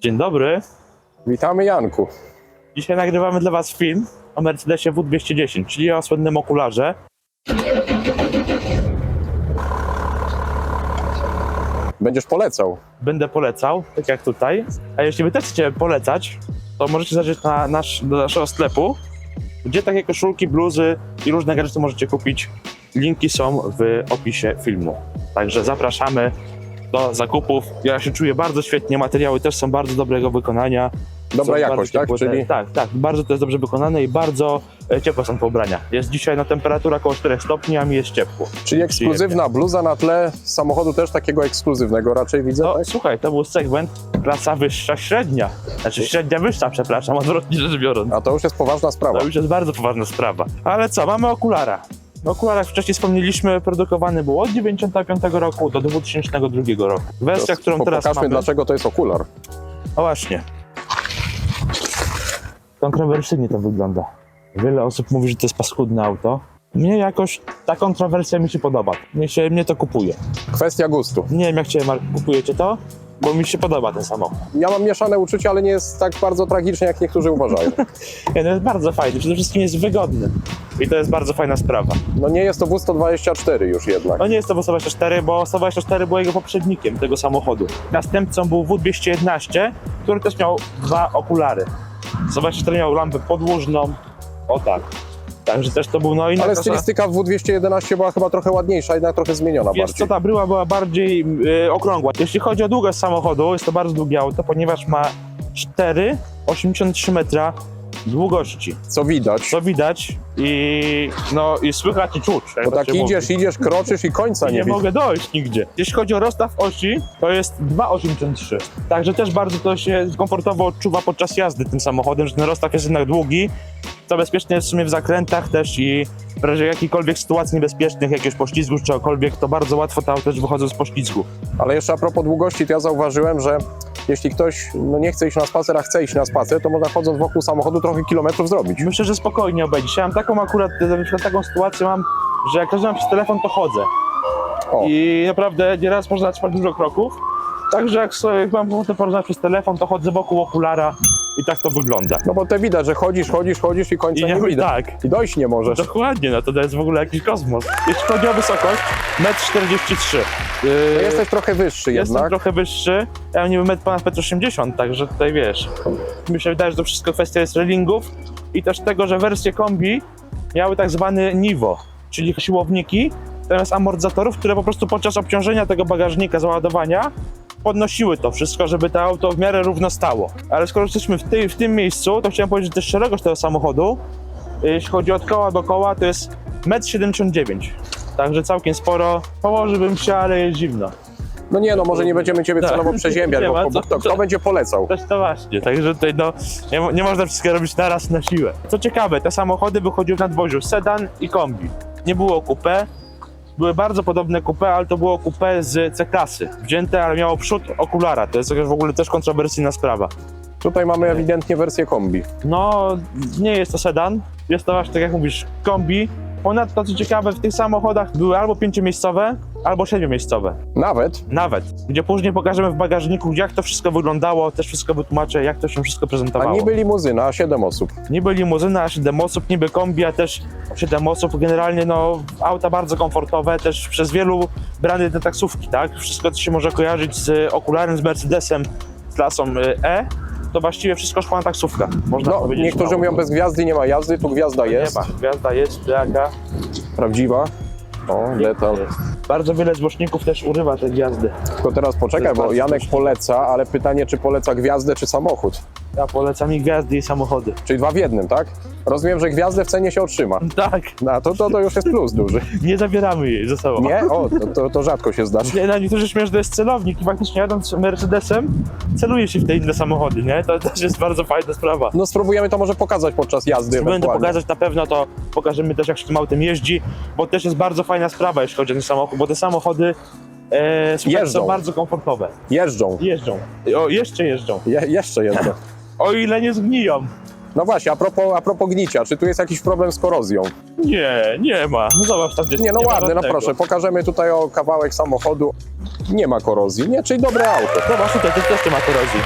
Dzień dobry. Witamy, Janku. Dzisiaj nagrywamy dla Was film o Mercedesie W210, czyli o słynnym okularze. Będziesz polecał. Będę polecał, tak jak tutaj. A jeśli Wy też chcecie polecać, to możecie zajrzeć do naszego sklepu, gdzie takie koszulki, bluzy i różne gadżety możecie kupić. Linki są w opisie filmu. Także zapraszamy do zakupów. Ja się czuję bardzo świetnie, materiały też są bardzo dobrego wykonania. Dobra Są jakość, bardzo tak? ciepłe, Czyli tak, bardzo to jest dobrze wykonane i bardzo ciepłe są te ubrania. Jest dzisiaj temperatura około 4 stopni, a mi jest ciepło. ekskluzywna bluza na tle samochodu też takiego ekskluzywnego raczej widzę, No tak? słuchaj, to był segment klasa wyższa średnia. Znaczy średnia wyższa, przepraszam, odwrotnie rzecz biorąc. A to już jest poważna sprawa. To już jest bardzo poważna sprawa. Ale co, mamy okulara. O okularach wcześniej wspomnieliśmy, produkowany był od 1995 roku do 2002 roku. Wersja, którą teraz Pokażmy, mamy... dlaczego to jest okular. O właśnie. Kontrowersyjnie to wygląda. Wiele osób mówi, że to jest paskudne auto. Mnie jakoś ta kontrowersja mi się podoba. Mnie to kupuje. Kwestia gustu. Nie wiem jak Cię, Mark, kupujecie to, bo mi się podoba ten samochód. Ja mam mieszane uczucia, ale nie jest tak bardzo tragicznie, jak niektórzy uważają. Nie, no jest bardzo fajny, przede wszystkim jest wygodny. I to jest bardzo fajna sprawa. No nie jest to W124 już jednak. No nie jest to W124, bo 124 był jego poprzednikiem tego samochodu. Następcą był W211, który też miał dwa okulary. 124 miał lampę podłużną, o tak. Także też to był inna Ale klasa. stylistyka w W211 była chyba trochę ładniejsza, jednak trochę zmieniona Wiesz bardziej. co, ta bryła była bardziej okrągła. Jeśli chodzi o długość samochodu, jest to bardzo długie auto, ponieważ ma 4,83 metra długości. Co widać. Co widać i słychać i czuć. Bo tak idziesz, kroczysz i końca nie Nie widzisz. mogę dojść nigdzie. Jeśli chodzi o rozstaw osi, to jest 2,83. Także też bardzo to się komfortowo odczuwa podczas jazdy tym samochodem, że ten rozstaw jest jednak długi. To bezpiecznie jest w sumie w zakrętach też i w razie jakichkolwiek sytuacji niebezpiecznych, jakiegoś poślizgu czy czegokolwiek, to bardzo łatwo te auta też wychodzą z poślizgu. Ale jeszcze a propos długości, to ja zauważyłem, że jeśli ktoś nie chce iść na spacer, a chce iść na spacer, to można chodząc wokół samochodu trochę kilometrów zrobić. Myślę, że spokojnie obejdzie się. Ja mam taką akurat, taką sytuację mam, że jak rozmawiam przez telefon, to chodzę. O. I naprawdę nieraz można zatrzymać dużo kroków. Także jak mam ochotę porozmawiać przez telefon, to chodzę wokół okulara i tak to wygląda. No bo te widać, że chodzisz i końca nie widać. Tak. I dojść nie możesz. Dokładnie, no to jest w ogóle jakiś kosmos. Jeśli chodzi o wysokość, 1,43 m. To jesteś trochę wyższy Jestem jednak. trochę wyższy, ja mam niby ponad 1,80 m, także tutaj wiesz. Mi się wydaje, że to wszystko kwestia jest railingów i też tego, że wersje kombi miały tak zwany Nivo, czyli siłowniki zamiast amortyzatorów, które po prostu podczas obciążenia tego bagażnika, załadowania podnosiły to wszystko, żeby to auto w miarę równo stało. Ale skoro jesteśmy w tym miejscu, to chciałem powiedzieć, że też szerokość tego samochodu, jeśli chodzi od koła do koła, to jest 1,79 m. Także całkiem sporo. Położyłbym się, ale jest zimno. No nie, no może nie będziemy ciebie Tak. celowo przeziębiać, Nie ma bo co. kto będzie polecał? Też to właśnie, także tutaj nie można wszystkiego robić naraz na siłę. Co ciekawe, te samochody wychodziły w nadwoziu sedan i kombi. Nie było coupé. Były bardzo podobne coupé, ale to było coupé z C-klasy. Wzięte, ale miało przód okulara. To jest jakaś w ogóle też kontrowersyjna sprawa. Tutaj mamy ewidentnie wersję kombi. No, nie jest to sedan. Jest to właśnie, tak jak mówisz, kombi. Ponadto, co ciekawe, w tych samochodach były albo 5-miejscowe, albo 7-miejscowe. Nawet. Gdzie później pokażemy w bagażniku, jak to wszystko wyglądało, też wszystko wytłumaczę, jak to się wszystko A prezentowało. niby limuzyna, a 7 osób. Niby limuzyna, 7 osób, niby kombi, a też 7 osób. Generalnie auta bardzo komfortowe, też przez wielu brany te taksówki, tak? Wszystko, co się może kojarzyć z okularem, z Mercedesem, z klasą E, to właściwie wszystko szło na taksówkach, można No, powiedzieć. niektórzy mówią bez gwiazdy nie ma jazdy, tu gwiazda jest. Nie ma, gwiazda jest, jaka. Prawdziwa. O, detal. Bardzo wiele złośników też urywa te gwiazdy. Tylko teraz poczekaj, bo Janek poleca, ale pytanie, czy poleca gwiazdę, czy samochód? Ja polecam i gwiazdy, i samochody. Czyli 2 w 1, tak? Rozumiem, że gwiazdę w cenie się otrzyma. Tak, No to już jest plus duży. nie zabieramy jej ze sobą. Nie? O, to rzadko się zdarza. Nie, niektórzy śmieją, że to jest celownik i faktycznie jadąc Mercedesem celuje się w te inne samochody, nie? To też jest bardzo fajna sprawa. No spróbujemy to może pokazać podczas jazdy Będę ewentualnie. pokazać na pewno, to pokażemy też jak się tym autem jeździ, bo też jest bardzo fajna sprawa, jeśli chodzi o ten samochód, bo te samochody Jeżdżą. są bardzo komfortowe. Jeżdżą. Jeżdżą. Jeszcze jeżdżą. Jeszcze jeżdżą. O ile nie zgniją. No właśnie, a propos gnicia, czy tu jest jakiś problem z korozją? Nie ma. Zobacz tam gdzie Nie, no ma ładny, no żadnego. proszę, pokażemy tutaj o kawałek samochodu. Nie ma korozji, nie, czyli dobre auto. Zobacz tutaj, to też nie ma korozji.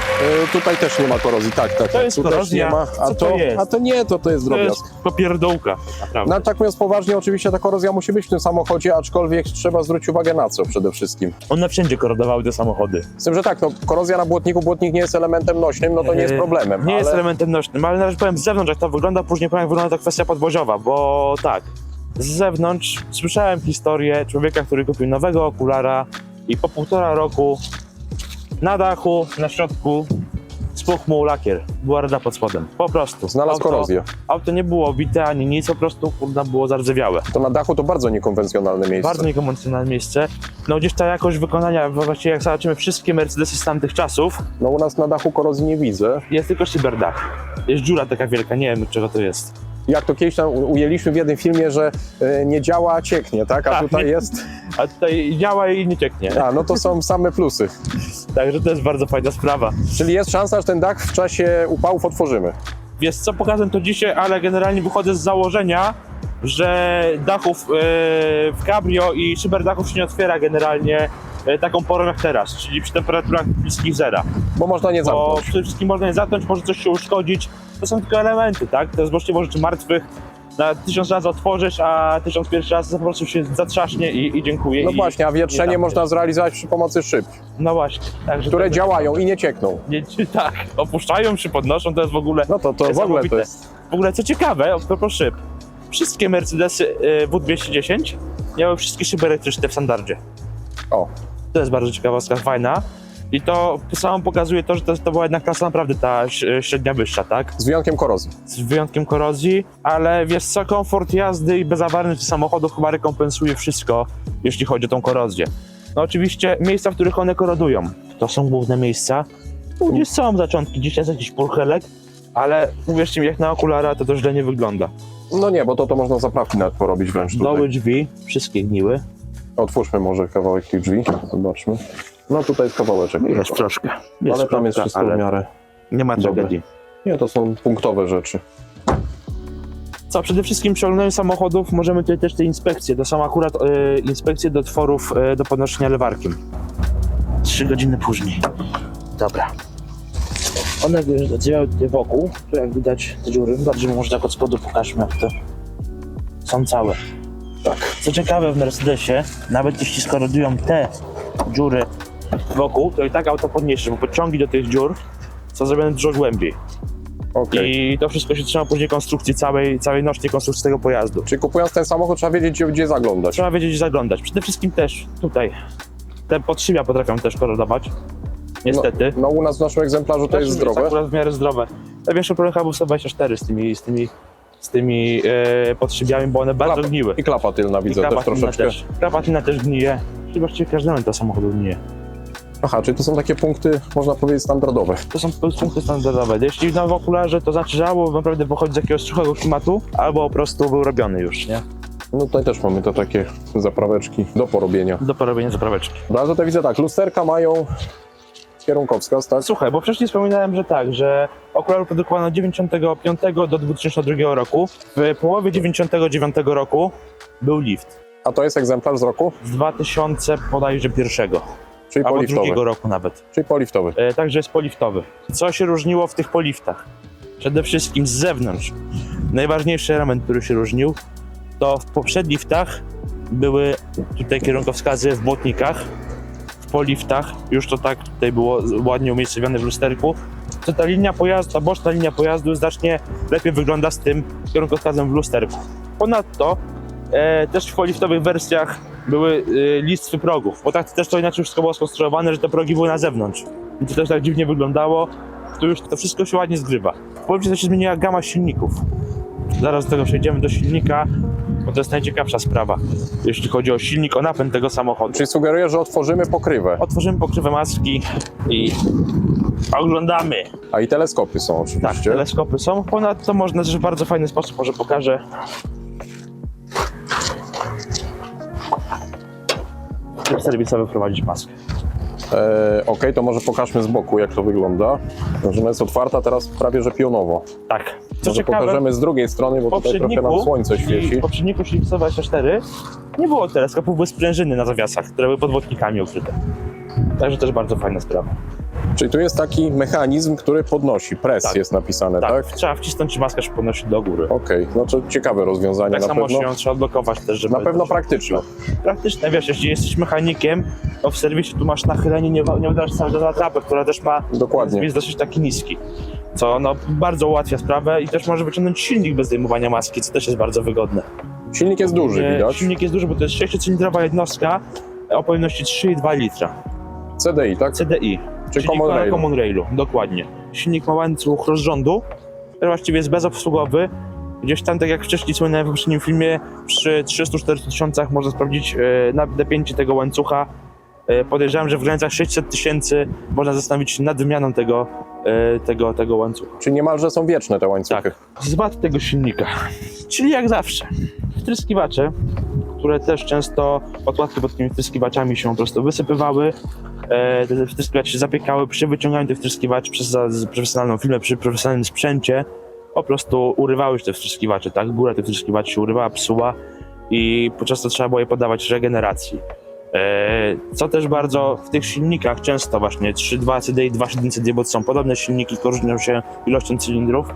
Tutaj też nie ma korozji, tak. To jest tu też korozja. nie ma, Co to jest? A to nie, to jest To drobiazg. jest popierdółka, naprawdę. No tak mówiąc poważnie, oczywiście ta korozja musi być w tym samochodzie, aczkolwiek trzeba zwrócić uwagę na co przede wszystkim. One wszędzie korodowały te samochody. Z tym, że tak, no korozja na błotnik nie jest elementem nośnym, no to nie jest problemem. Nie jest ale... elementem nośnym, ale na razie powiem z zewnątrz jak to wygląda, później powiem jak wygląda ta kwestia podwoziowa, bo tak, z zewnątrz słyszałem historię człowieka, który kupił nowego okulara i po 1,5 roku na dachu, na środku spuchł mu lakier, była rada pod spodem, po prostu. Znalazł korozję. Auto nie było bite ani nic, po prostu kurna było zardzewiałe. To na dachu to bardzo niekonwencjonalne miejsce. Bardzo niekonwencjonalne miejsce. No gdzieś ta jakość wykonania, właściwie jak zobaczymy wszystkie Mercedesy z tamtych czasów, No u nas na dachu korozji nie widzę. jest tylko cyberdach. Jest dziura taka wielka, nie wiem czego to jest. Jak to kiedyś tam ujęliśmy w jednym filmie, że nie działa, a cieknie, tak? A Tak, tutaj nie- jest... A tutaj działa i nie cieknie. A, no to są same plusy. Także to jest bardzo fajna sprawa. Czyli jest szansa, że ten dach w czasie upałów otworzymy. Wiesz co, pokażę to dzisiaj, ale generalnie wychodzę z założenia, że dachów w cabrio i szyberdachów się nie otwiera generalnie taką porą jak teraz, czyli przy temperaturach bliskich zera. Bo można nie Bo zamknąć. przede wszystkim można je zatknąć, może coś się uszkodzić. To są tylko elementy, tak? To jest możliwe rzeczy martwych. Na 1000 razy otworzysz, a 1001 raz po prostu się zatrzaśnie i dziękuję. No i właśnie, a wietrzenie nie można zrealizować przy pomocy szyb, No właśnie. Także które to- działają i nie ciekną. Tak, opuszczają się, podnoszą, to jest w ogóle No to w ogóle to niesamowite. jest... W ogóle co ciekawe, a propos szyb, wszystkie Mercedesy W210 miały wszystkie szyby elektryczne w standardzie. O, To jest bardzo ciekawostka, fajna. I to samo pokazuje to, że to była jednak klasa naprawdę ta średnia wyższa, tak? z wyjątkiem korozji. Z wyjątkiem korozji, ale wiesz co, komfort jazdy i bezawaryjność samochodów chyba rekompensuje wszystko, jeśli chodzi o tą korozję. No oczywiście miejsca, w których one korodują, to są główne miejsca. Gdzieś są zaczątki, gdzieś jest jakiś purchelek, ale uwierzcie mi, jak na okulara to źle nie wygląda. No nie, bo to można zaprawki nawet porobić wręcz tutaj. Doły drzwi, wszystkie gniły. Otwórzmy może kawałek tych drzwi, zobaczmy. No tutaj jest kawałeczek. Jest troszkę. Ale tam jest wszystko w miarę. nie ma dobre. tragedii. Nie, to są punktowe rzeczy. Co, przede wszystkim przy oglądaniu samochodów możemy tutaj też te inspekcje. To są akurat inspekcje do otworów do podnoszenia lewarkiem. 3 godziny później. Dobra. One zadziałały tutaj wokół, tu jak widać te dziury. Bardziej może tak od spodu pokażmy, jak to są całe. Tak. Co ciekawe w Mercedesie, nawet jeśli skorodują te dziury wokół, to i tak auto podniesie, bo podciągi do tych dziur są zrobione dużo głębiej. Okej. I to wszystko się trzyma później konstrukcji, całej nośnej konstrukcji tego pojazdu. Czyli kupując ten samochód trzeba wiedzieć, gdzie zaglądać. Trzeba wiedzieć, gdzie zaglądać. Przede wszystkim też tutaj te podszybia potrafią też korodować. Niestety. No u nas w naszym egzemplarzu to jest zdrowe. akurat w miarę zdrowe. Największy problem chyba był 124 z tymi podszybiami, bo one bardzo gniły. I klapa tylna widzę też troszeczkę. Klapa tylna też gnije. I właściwie każdy element tego samochodu gnije. Aha, czyli to są takie punkty, można powiedzieć, standardowe. To są punkty standardowe. Jeśli na okularze, to znaczy, że albo naprawdę pochodzi z jakiegoś suchego klimatu, albo po prostu był robiony już, nie? No tutaj też mamy te takie zapraweczki do porobienia. Do porobienia zapraweczki. No ale tutaj widzę tak, lusterka mają kierunkowskaz, tak? Słuchaj, bo wcześniej wspominałem, że tak, że okulary produkowano od 95 do 2002 roku. W połowie 99 roku był lift. A to jest egzemplarz z roku? Z 2000 bodajże pierwszego, Czyli albo poliftowy. drugiego roku nawet. Czyli poliftowy. Także jest poliftowy. Co się różniło w tych poliftach? Przede wszystkim z zewnątrz. Najważniejszy element, który się różnił, to w poprzednich liftach były tutaj kierunkowskazy w błotnikach. W poliftach już to tak tutaj było ładnie umiejscowione w lusterku. To ta linia pojazdu, ta boczna linia pojazdu znacznie lepiej wygląda z tym kierunkowskazem w lusterku. Ponadto też w poliftowych wersjach były listwy progów, bo tak też to inaczej wszystko było skonstruowane, że te progi były na zewnątrz. I to też tak dziwnie wyglądało. Tu już to wszystko się ładnie zgrywa. Powiem ci, że się zmieniła gama silników. Zaraz do tego przejdziemy do silnika, bo to jest najciekawsza sprawa, jeśli chodzi o silnik, o napęd tego samochodu. Czyli sugeruję, że otworzymy pokrywę. Otworzymy pokrywę maski i oglądamy. A i teleskopy są Tak, oczywiście. teleskopy są. Ponadto można też w bardzo fajny sposób, może pokażę. Tryb serwisowy wprowadzić maskę. Okej, to może pokażmy z boku, jak to wygląda. Że ona jest otwarta teraz prawie że pionowo. Tak, Co Może ciekawe, pokażemy z drugiej strony, bo tutaj trochę nam słońce świeci. w poprzedniku silnik 124 nie było teleskopów, były sprężyny na zawiasach, które były podwodnikami ukryte. Także też bardzo fajna sprawa. Czyli tu jest taki mechanizm, który podnosi, press Tak. jest napisane, tak? Trzeba wcisnąć i maska się podnosi do góry. Okej, no to ciekawe rozwiązanie Tak na samo pewno. się ją trzeba odblokować też, żeby... Na pewno praktyczne. Praktyczne, wiesz, jeśli jesteś mechanikiem, to w serwisie tu masz nachylenie, nie udasz cały czas na trapę, która też ma... Dokładnie. Jest dosyć taki niski. Co no, bardzo ułatwia sprawę i też może wyciągnąć silnik bez zdejmowania maski, co też jest bardzo wygodne. Silnik jest duży, widać. Silnik jest duży, bo to jest 6-cylindrowa jednostka o pojemności 3,2 litra. CDI, tak? CDI, Czy Common Rail. Common Railu, dokładnie. Silnik ma łańcuch rozrządu, który właściwie jest bezobsługowy. Gdzieś tam, tak jak wcześniej wspomniałem w poprzednim filmie, przy 300-400 tysiącach można sprawdzić napięcie tego łańcucha. Podejrzewam, że w granicach 600 tysięcy można zastanowić się nad wymianą tego łańcucha. Czyli niemalże są wieczne te łańcuchy. Tak. Z wad tego silnika, czyli jak zawsze, wtryskiwacze, które też często podkładki pod tymi wtryskiwaczami się po prostu wysypywały. Te wtryskiwacze się zapiekały. Przy wyciąganiu tych wtryskiwaczy przez profesjonalną firmę, przy profesjonalnym sprzęcie po prostu urywały się te wtryskiwacze, tak? Góra tych wtryskiwaczy się urywała, psuła i podczas to trzeba było je poddawać regeneracji. Co też bardzo w tych silnikach często właśnie 3.2 CDI, 2.7 CDI, bo to są podobne silniki, tylko różnią się ilością cylindrów,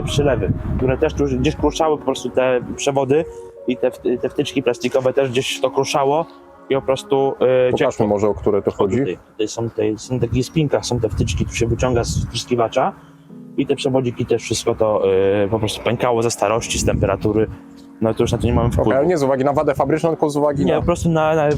przylewy, które też tu gdzieś kruszały po prostu te przewody i te wtyczki plastikowe też gdzieś to kruszało i po prostu Pokażmy może, o które to chodzi. Tutaj są takie spinkach, są te wtyczki, tu się wyciąga z wtryskiwacza i te przewodziki też wszystko to po prostu pękało ze starości, z temperatury. No to już na to nie mamy wpływu. Ale nie z uwagi na wadę fabryczną, tylko z uwagi Nie, na... po prostu na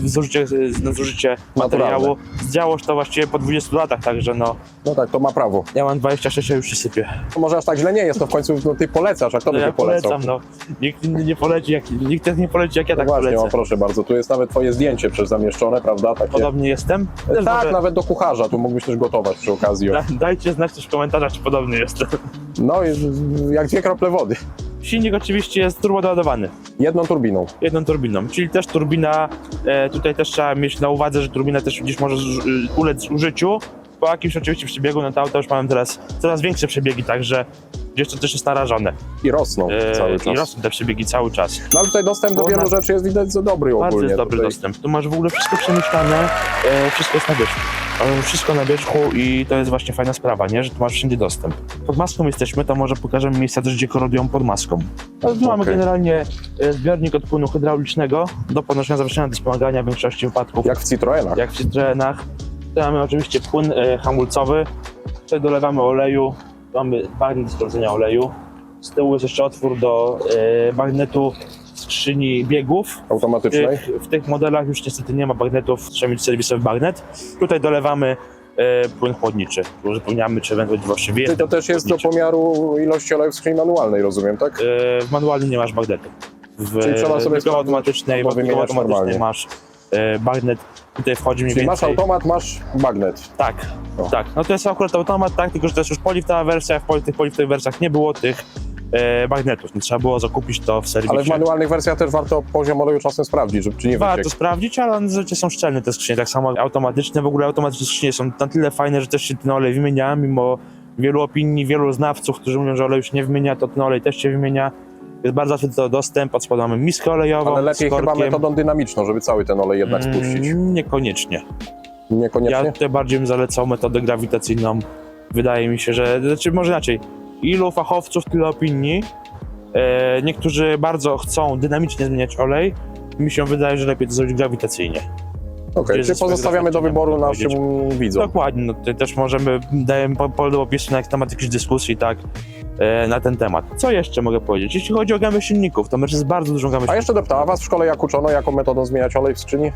zużycie materiału. Zdziało się to właściwie po 20 latach, także no, No tak, to ma prawo. ja mam 26, a już się sypie. To może aż tak źle nie jest, to w końcu no, ty polecasz, a kto by Ja ty polecał? polecam, no. Nikt nie poleci, nikt też nie poleci, jak ja tak Właśnie, polecę. no, proszę bardzo, tu jest nawet twoje zdjęcie przecież zamieszczone, prawda? Takie... Podobnie jestem? Też Tak, może- nawet do kucharza, tu mógłbyś też gotować przy okazji. O. Dajcie znać też w komentarzach, czy podobny jestem. No, jak 2 krople wody. Silnik oczywiście jest turbodoładowany, Jedną turbiną. jedną turbiną, czyli też turbina, tutaj też trzeba mieć na uwadze, że turbina też gdzieś może ulec użyciu. Po jakimś oczywiście przebiegu, no to auta już mamy teraz coraz większe przebiegi, także gdzieś to też jest narażone. I rosną cały I czas. rosną te przebiegi cały czas. No ale tutaj dostęp do Bo wielu na- rzeczy jest widać za dobry Bardzo ogólnie. jest dobry tutaj. dostęp. Tu masz w ogóle wszystko przemyślane, wszystko jest na wierzchu. Mamy wszystko na wierzchu i to jest właśnie fajna sprawa, nie? Że tu masz wszędzie dostęp. Pod maską jesteśmy, to może pokażemy miejsca też, gdzie korodują pod maską. Ale tu mamy Okej. generalnie zbiornik od płynu hydraulicznego do podnoszenia zawieszenia, do wspomagania w większości wypadków, Jak w Citroenach. jak w Citroenach. Tutaj mamy oczywiście płyn hamulcowy, tutaj dolewamy oleju, mamy bagnet do sprawdzenia oleju. Z tyłu jest jeszcze otwór do magnetu skrzyni biegów. Automatycznej. W tych modelach już niestety nie ma bagnetów, trzeba mieć serwisowy bagnet. Tutaj dolewamy płyn chłodniczy, uzupełniamy, czy ewentualnie właściwie Czyli jest to też jest do pomiaru ilości oleju w skrzyni manualnej, rozumiem, tak? w manualnie nie masz bagnetu. Czyli trzeba sobie w automatycznej, albo wymieniać normalnie. masz bagnet, tutaj wchodzi mniej Czyli masz więcej. automat, masz magnet. Tak, O. tak. No to jest akurat automat, tak, tylko że to jest już poliftowa wersja, w tych poliftowych wersjach nie było tych magnetów, nie trzeba było zakupić to w serwisie. Ale w manualnych wersjach też warto poziom oleju czasem sprawdzić, żeby czy nie Warto wyciekł. sprawdzić, ale one zazwyczaj są szczelne te skrzynie, tak samo automatyczne. W ogóle automatyczne skrzynie są na tyle fajne, że też się ten olej wymienia, mimo wielu opinii, wielu znawców, którzy mówią, że olej się nie wymienia, to ten olej też się wymienia. Jest bardzo łatwy do dostęp, od spodu mamy miskę olejową Ale lepiej z korkiem. chyba metodą dynamiczną, żeby cały ten olej jednak spuścić. Niekoniecznie. Niekoniecznie? Ja tutaj bardziej bym zalecał metodę grawitacyjną. Wydaje mi się, że, znaczy może inaczej, ilu fachowców, tyle opinii. Niektórzy bardzo chcą dynamicznie zmieniać olej. Mi się wydaje, że lepiej to zrobić grawitacyjnie. Okej, Jest czyli pozostawiamy do wyboru można naszym widzom. Dokładnie, no tutaj też możemy, dajemy pole do opisu na temat jakiejś dyskusji, tak, na ten temat. Co jeszcze mogę powiedzieć? Jeśli chodzi o gamę silników, to jest bardzo dużą gamę A silników. jeszcze dopytała was w szkole, jak uczono, jaką metodą zmieniać olej w skrzyni?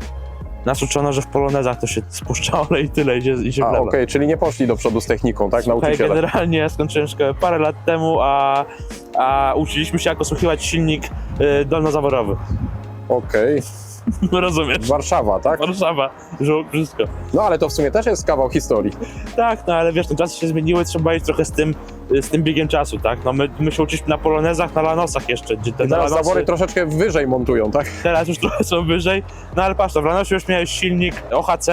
Nas uczono, że w polonezach to się spuszcza olej i tyle, i się A, wlewa. okej, czyli nie poszli do przodu z techniką, tak, Słuchaj, nauczyciele? generalnie ja skończyłem szkołę parę lat temu, a uczyliśmy się, jak osłuchiwać silnik dolnozaworowy. Okej, Rozumiesz? Warszawa, tak? Warszawa, żółk, wszystko. No ale to w sumie też jest kawał historii. Tak, no ale wiesz, no czasy się zmieniły, trzeba iść trochę z tym biegiem czasu, tak? No my się uczyliśmy na polonezach, na lanosach jeszcze, gdzie te I teraz lanosy zawory troszeczkę wyżej montują, tak? teraz już trochę są wyżej. No ale patrz, to w lanosie już miałeś silnik OHC,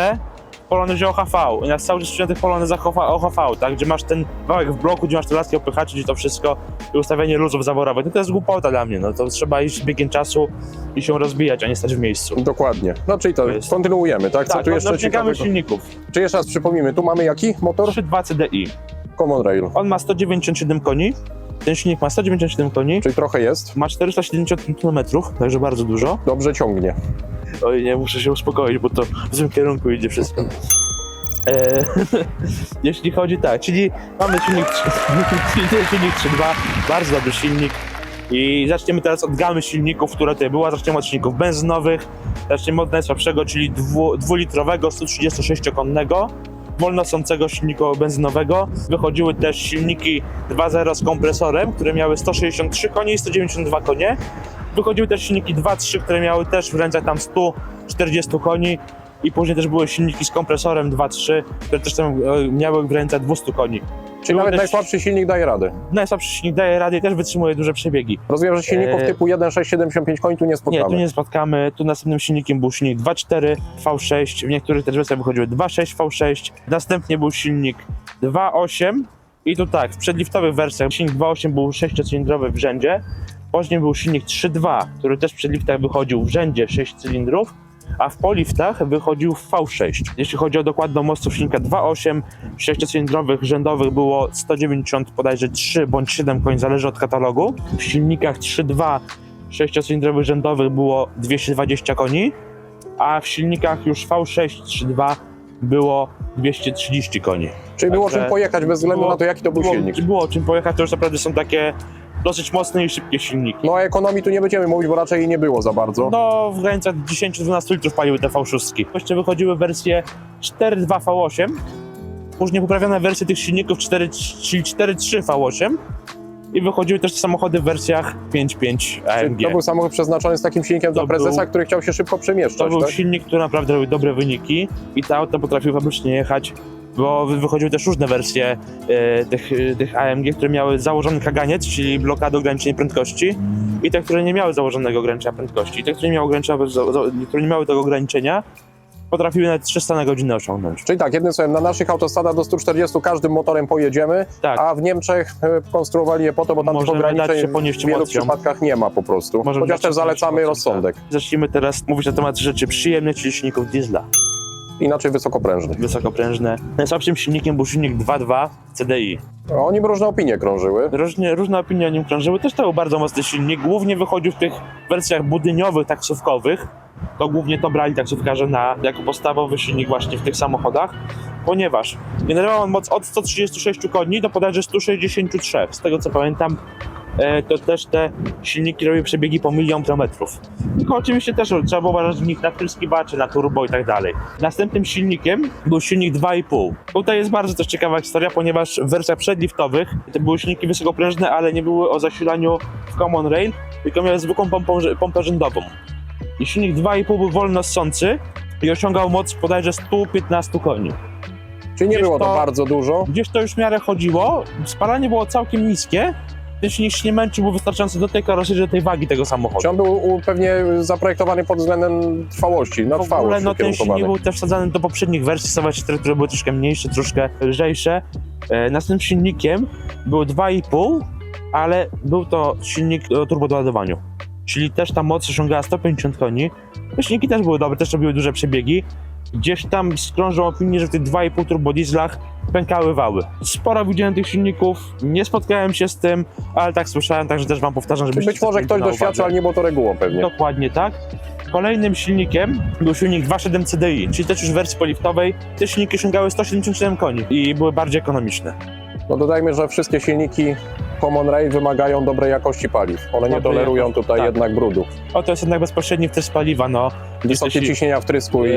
Polonezie OHV. I nas cały czas na tych polonezach OHV, tak? Gdzie masz ten wałek w bloku, gdzie masz te laski opychacze, gdzie to wszystko i ustawienie luzów zaworowych. No to jest głupota dla mnie, no to trzeba iść z biegiem czasu i się rozbijać, a nie stać w miejscu. Dokładnie. No czyli to jest- kontynuujemy, tak? Co Tak, tu jeszcze no ciekamy ciekawego? silników. Czy jeszcze raz przypomnimy, tu mamy jaki motor? 3.2 CDI. Common Rail, On ma 197 koni. Ten silnik ma 197 koni. czyli trochę jest. Ma 470 Nm, także bardzo dużo. Dobrze ciągnie. Oj, nie, muszę się uspokoić, bo to w złym kierunku idzie wszystko. Jeśli chodzi tak, czyli mamy silnik 3.2, bardzo dobry silnik. I zaczniemy teraz od gamy silników, która tutaj była. Zaczniemy od silników benzynowych. Zaczniemy od najsłabszego, czyli dwulitrowego, 136-konnego, wolnosącego silnika benzynowego. Wychodziły też silniki 2.0 z kompresorem, które miały 163 konie i 192 konie. Wychodziły też silniki 2.3, które miały też w ręce tam 140 koni. I później też były silniki z kompresorem 2.3, które też tam miały w ręce 200 koni. Czyli nawet też- najsłabszy silnik daje radę. Najsłabszy silnik daje radę i też wytrzymuje duże przebiegi. Rozumiem, że silników typu 1.675 koni tu nie Nie, spotkamy. tu nie spotkamy. Tu następnym silnikiem był silnik 2.4 V6, w niektórych też wersjach wychodziły 2.6 V6. Następnie był silnik 2.8 i tu tak, w przedliftowych wersjach silnik 2.8 był 6-cylindrowy w rzędzie. Później był silnik 3.2, który też w przedliftach wychodził w rzędzie 6 cylindrów, a w poliftach wychodził w V6. Jeśli chodzi o dokładną moc silnika 2.8, 6-cylindrowych rzędowych było 190 bodajże 3 bądź 7 koni, zależy od katalogu. W silnikach 3.2 6-cylindrowych rzędowych było 220 koni, a w silnikach już V6 3.2 było 230 koni. Czyli było Także czym pojechać bez względu na to, jaki to był silnik. Było czym pojechać, to już naprawdę są takie dosyć mocne i szybkie silniki. No o ekonomii tu nie będziemy mówić, bo raczej jej nie było za bardzo. No, w granicach 10-12 litrów paliły te V6. Jeszcze wychodziły wersje 4.2 V8, później poprawione wersje tych silników 4.3 V8 i wychodziły też te samochody w wersjach 5.5 AMG. To był samochód przeznaczony z takim silnikiem dla To prezesa, był- który chciał się szybko przemieszczać, To był tak? silnik, który naprawdę robił dobre wyniki i te auta potrafiły fabrycznie jechać, bo wychodziły też różne wersje tych AMG, które miały założony kaganiec, czyli blokadę ograniczenia prędkości, i te, które nie miały założonego ograniczenia prędkości. I te, które nie miały tego ograniczenia, potrafiły nawet 300 na godzinę osiągnąć. Czyli tak, jednym słowem, na naszych autostradach do 140 każdym motorem pojedziemy, Tak. a w Niemczech konstruowali je po to, bo tam tych Możemy dać ograniczeń się ponieść w wielu emocjom. przypadkach nie ma po prostu. Możemy Chociaż dać się też zalecamy ponieść rozsądek. emocjom, tak. Zacznijmy teraz mówić na temat rzeczy przyjemnych, czyli silników diesla, Inaczej wysokoprężny. wysokoprężne. Najsłabszym silnikiem był silnik 2.2 CDI. O nim różne opinie krążyły. Różne opinie o nim krążyły. Też to był bardzo mocny silnik. Głównie wychodził w tych wersjach budyniowych, taksówkowych. To głównie to brali taksówkarze jako podstawowy silnik właśnie w tych samochodach, ponieważ generował on moc od 136 koni do bodajże 163. Z tego co pamiętam, to też te silniki robiły przebiegi po 1 000 000 km. Tylko oczywiście też trzeba było uważać w nich na tryskiwacze, na turbo i tak dalej. Następnym silnikiem był silnik 2.5. Tutaj jest bardzo też ciekawa historia, ponieważ w wersjach przedliftowych to były silniki wysokoprężne, ale nie były o zasilaniu w Common Rail, tylko miały zwykłą pompę rzędową. I silnik 2.5 był wolno ssący i osiągał moc bodajże 115 koni. Czyli nie Gdzieś było to to- bardzo dużo. Gdzieś to już w miarę chodziło, spalanie było całkiem niskie, ten silnik się nie męczył, był wystarczający do tej karoserii, do tej wagi tego samochodu. Czy on był pewnie zaprojektowany pod względem trwałości, na W ogóle trwałość no, ten silnik ukierunkowany. był też wsadzany do poprzednich wersji Sava, które były troszkę mniejsze, troszkę lżejsze. Następnym silnikiem był 2.5, ale był to silnik o turbodoładowaniu. Czyli też ta moc osiągała 150 koni. Te silniki też były dobre, też robiły duże przebiegi. Gdzieś tam krążą opinie, że w tych 2.5 turbodieslach pękały wały. Sporo widziałem tych silników, nie spotkałem się z tym, ale tak słyszałem, także też wam powtarzam, żebyście Być może mieli ktoś na doświadczył, uwadze. ale nie było to regułą pewnie. Dokładnie tak. Kolejnym silnikiem był silnik 2.7 CDI, czyli też już w wersji poliftowej. Te silniki osiągały 177 koni i były bardziej ekonomiczne. No dodajmy, że wszystkie silniki Common Rail wymagają dobrej jakości paliw. One nie Dobrej tolerują jakości, tutaj tak. jednak brudu. O, to jest jednak bezpośredni wtrysk paliwa, no. Wysokie Gdzieś te ciśnienia wtrysku i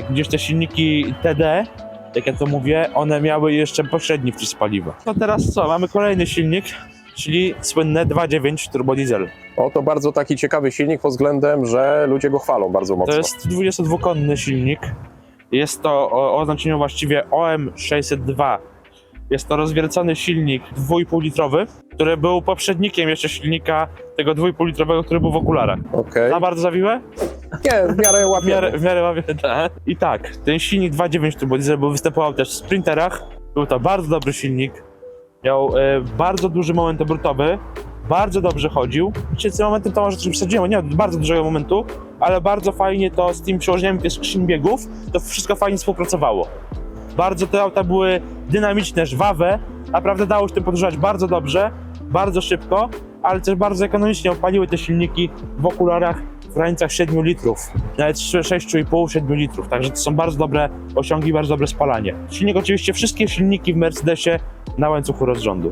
gdzieś te silniki TD, jak ja to mówię, one miały jeszcze pośredni wtrysk paliwa. No teraz co, mamy kolejny silnik, czyli słynne 2.9 turbodiesel. to bardzo taki ciekawy silnik pod względem, że ludzie go chwalą bardzo mocno. To jest 22-konny silnik. Jest to o oznaczeniu właściwie OM602. Jest to rozwiercony silnik 2,5 litrowy, który był poprzednikiem jeszcze silnika tego 2,5 litrowego, który był w okularach. Okej. Za bardzo zawiłe? Nie, w miarę łapiemy. W miarę łapię, tak. I tak, ten silnik 2.9 turbodiesel, bo występował też w sprinterach. Był to bardzo dobry silnik. Miał bardzo duży moment obrotowy. Bardzo dobrze chodził. Czyli z tym momentem to może troszkę przesadziłem, nie ma bardzo dużego momentu, ale bardzo fajnie to z tym przełożeniem tych skrzyń biegów, to wszystko fajnie współpracowało. Bardzo te auta były dynamiczne, żwawe, naprawdę dało się tym podróżować bardzo dobrze, bardzo szybko, ale też bardzo ekonomicznie opaliły te silniki w okularach w granicach 7 litrów, nawet 6,5-7 litrów, także to są bardzo dobre osiągi, bardzo dobre spalanie. Silnik oczywiście, wszystkie silniki w Mercedesie na łańcuchu rozrządu,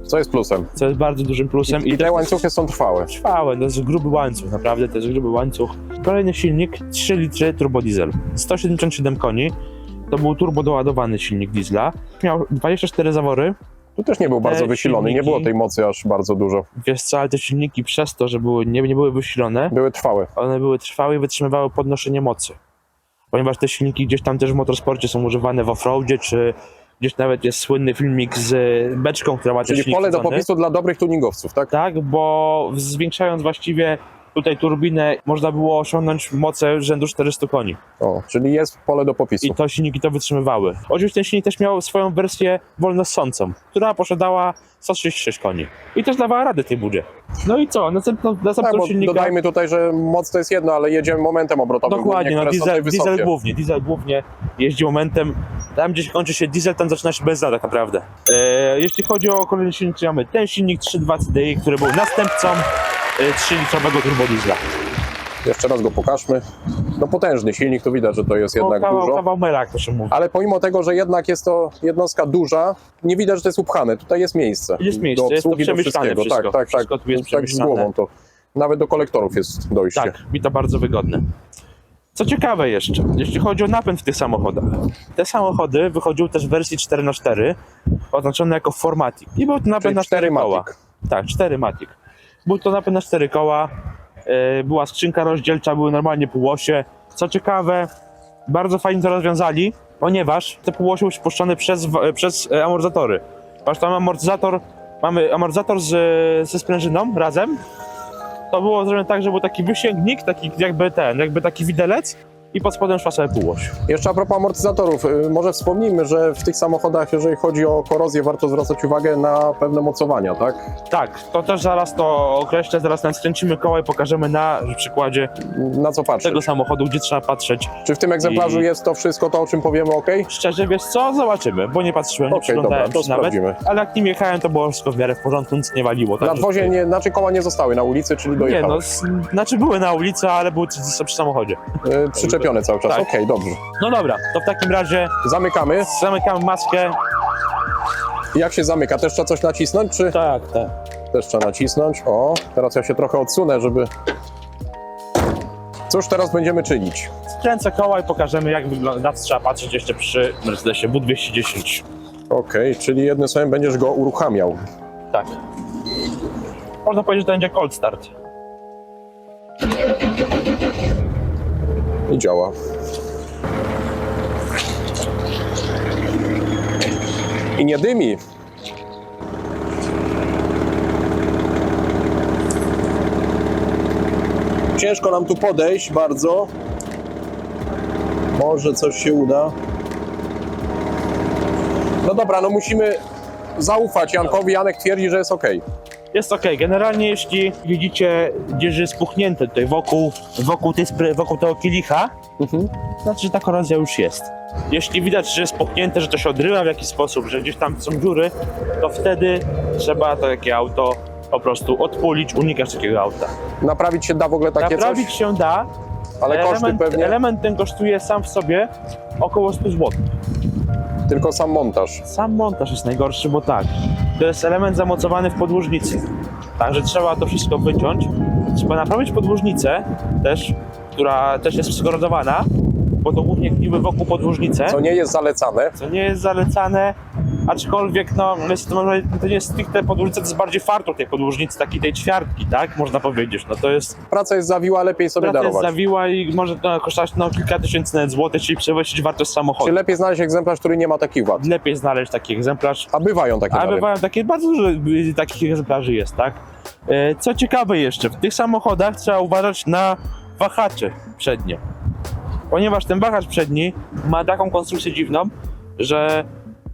Co jest plusem? co jest bardzo dużym plusem. I te łańcuchy są trwałe. Trwałe, to jest gruby łańcuch, naprawdę, to jest gruby łańcuch. Kolejny silnik, 3 litry turbodiesel, 177 koni, to był turbo doładowany silnik diesla, miał 24 zawory. Tu też nie był bardzo wysilony, nie było tej mocy aż bardzo dużo. Wiesz co, ale te silniki przez to, że nie były wysilone, Były trwałe. one były trwałe i wytrzymywały podnoszenie mocy. Ponieważ te silniki gdzieś tam też w motorsporcie są używane w offroadzie, czy gdzieś nawet jest słynny filmik z beczką, która ma te Czyli silnik pole do wsadzony. popisu dla dobrych tuningowców, tak? Tak, bo zwiększając właściwie tutaj turbinę, można było osiągnąć moce rzędu 400 koni. O, czyli jest pole do popisu. I to silniki to wytrzymywały. Oczywiście ten silnik też miał swoją wersję wolnossącą, która posiadała 136 koni. I też dawała radę tej budzie. No i co? Następną Tak, bo silnika... dodajmy tutaj, że moc to jest jedno, ale jedziemy momentem obrotowym. Dokładnie, no, niektóre są tutaj diesel głównie jeździ momentem. Tam gdzie kończy się diesel, tam zaczyna się benzyna tak naprawdę. Jeśli chodzi o kolejny silnik, to mamy ten silnik 3.2 CDI, który był następcą 3-litrowego turbodiesla. Jeszcze raz go pokażmy. No potężny silnik, tu widać, że to jest jednak dużo. Kawał mera, jak to się mówi. Ale pomimo tego, że jednak jest to jednostka duża, nie widać, że to jest upchane. Tutaj jest miejsce. Jest miejsce, do jest to obsługi, do przemyślane wszystkiego. wszystko. Tak. Wszystko tu jest Tak z przemyślane. głową to. Nawet do kolektorów jest dojście. Tak, mi to bardzo wygodne. Co ciekawe jeszcze, jeśli chodzi o napęd w tych samochodach. Te samochody wychodziły też w wersji 4x4, oznaczone jako 4MATIC. I był to napęd Czyli na 4 koła. Matic. Tak, 4MATIC. Był to napęd na 4 koła, była skrzynka rozdzielcza, były normalnie półosie. Co ciekawe, bardzo fajnie to rozwiązali, ponieważ te półosie były spuszczone przez amortyzatory. Masz tam mamy amortyzator ze sprężyną razem. To było zrobione tak, że był taki wysięgnik, taki jakby taki widelec i pod spodem szła sobie półoś. Jeszcze a propos amortyzatorów, może wspomnijmy, że w tych samochodach, jeżeli chodzi o korozję, warto zwracać uwagę na pewne mocowania, tak? Tak, to też zaraz to określę, zaraz nam skręcimy koła i pokażemy na przykładzie Na co patrzeć? tego samochodu, gdzie trzeba patrzeć. Czy w tym egzemplarzu jest to wszystko, to o czym powiemy, ok? Szczerze, wiesz co? Zobaczymy, bo nie patrzyłem, nie Okej, przyglądałem dobra, to się nawet, sprawdzimy. ale jak nim jechałem, to było wszystko w miarę w porządku, nic nie waliło. także Nadwozie, tutaj- znaczy koła nie zostały na ulicy, czyli Nie, dojechały. no, znaczy były na ulicy, ale były przy samochodzie. Przyczepione cały czas, Tak. okej, dobrze. No dobra, to w takim razie Zamykamy. zamykamy maskę. Jak się zamyka? Też trzeba coś nacisnąć, czy? Tak. Też trzeba nacisnąć. O, teraz ja się trochę odsunę, żeby... Cóż teraz będziemy czynić? Skręcę koła i pokażemy, jak wygląda. Na co trzeba patrzeć jeszcze przy Mercedesie W210. Okej, czyli jednym słowem będziesz go uruchamiał. Tak. Można powiedzieć, że to będzie cold start. I działa. I nie dymi. Ciężko nam tu podejść bardzo. Może coś się uda. No dobra, no musimy zaufać Jankowi. Janek twierdzi, że jest ok. Jest ok. Generalnie jeśli widzicie, gdzieś jest spuchnięte tutaj wokół tego kielicha, znaczy, że ta korozja już jest. Jeśli widać, że jest spuchnięte, że to się odrywa w jakiś sposób, że gdzieś tam są dziury, to wtedy trzeba takie auto po prostu odpulić, unikać takiego auta. Naprawić się da w ogóle takie Naprawić coś? się da, Ale koszty pewnie, element ten kosztuje sam w sobie około 100 zł. tylko sam montaż. Sam montaż jest najgorszy, bo tak, to jest element zamocowany w podłużnicy. Także trzeba to wszystko wyciąć. Trzeba naprawić podłużnicę też, która też jest skorodowana, bo to głównie gniły wokół podłużnicy, Co nie jest zalecane. co nie jest zalecane, aczkolwiek no, to nie jest stricte podłużnica, to jest bardziej fartuch tej podłużnicy, takiej tej ćwiartki, tak, można powiedzieć. No to jest, Praca jest zawiła, lepiej sobie praca jest darować. zawiła i może to kosztować kilka tysięcy nawet złotych, czyli przewyższyć wartość Czy samochodu. lepiej znaleźć egzemplarz, który nie ma takich wad? Lepiej znaleźć taki egzemplarz. A bywają takie A wady. bywają takie, bardzo dużo takich egzemplarzy jest, tak? Co ciekawe jeszcze, w tych samochodach trzeba uważać na wahacze przednie. Ponieważ ten wahacz przedni ma taką konstrukcję dziwną, że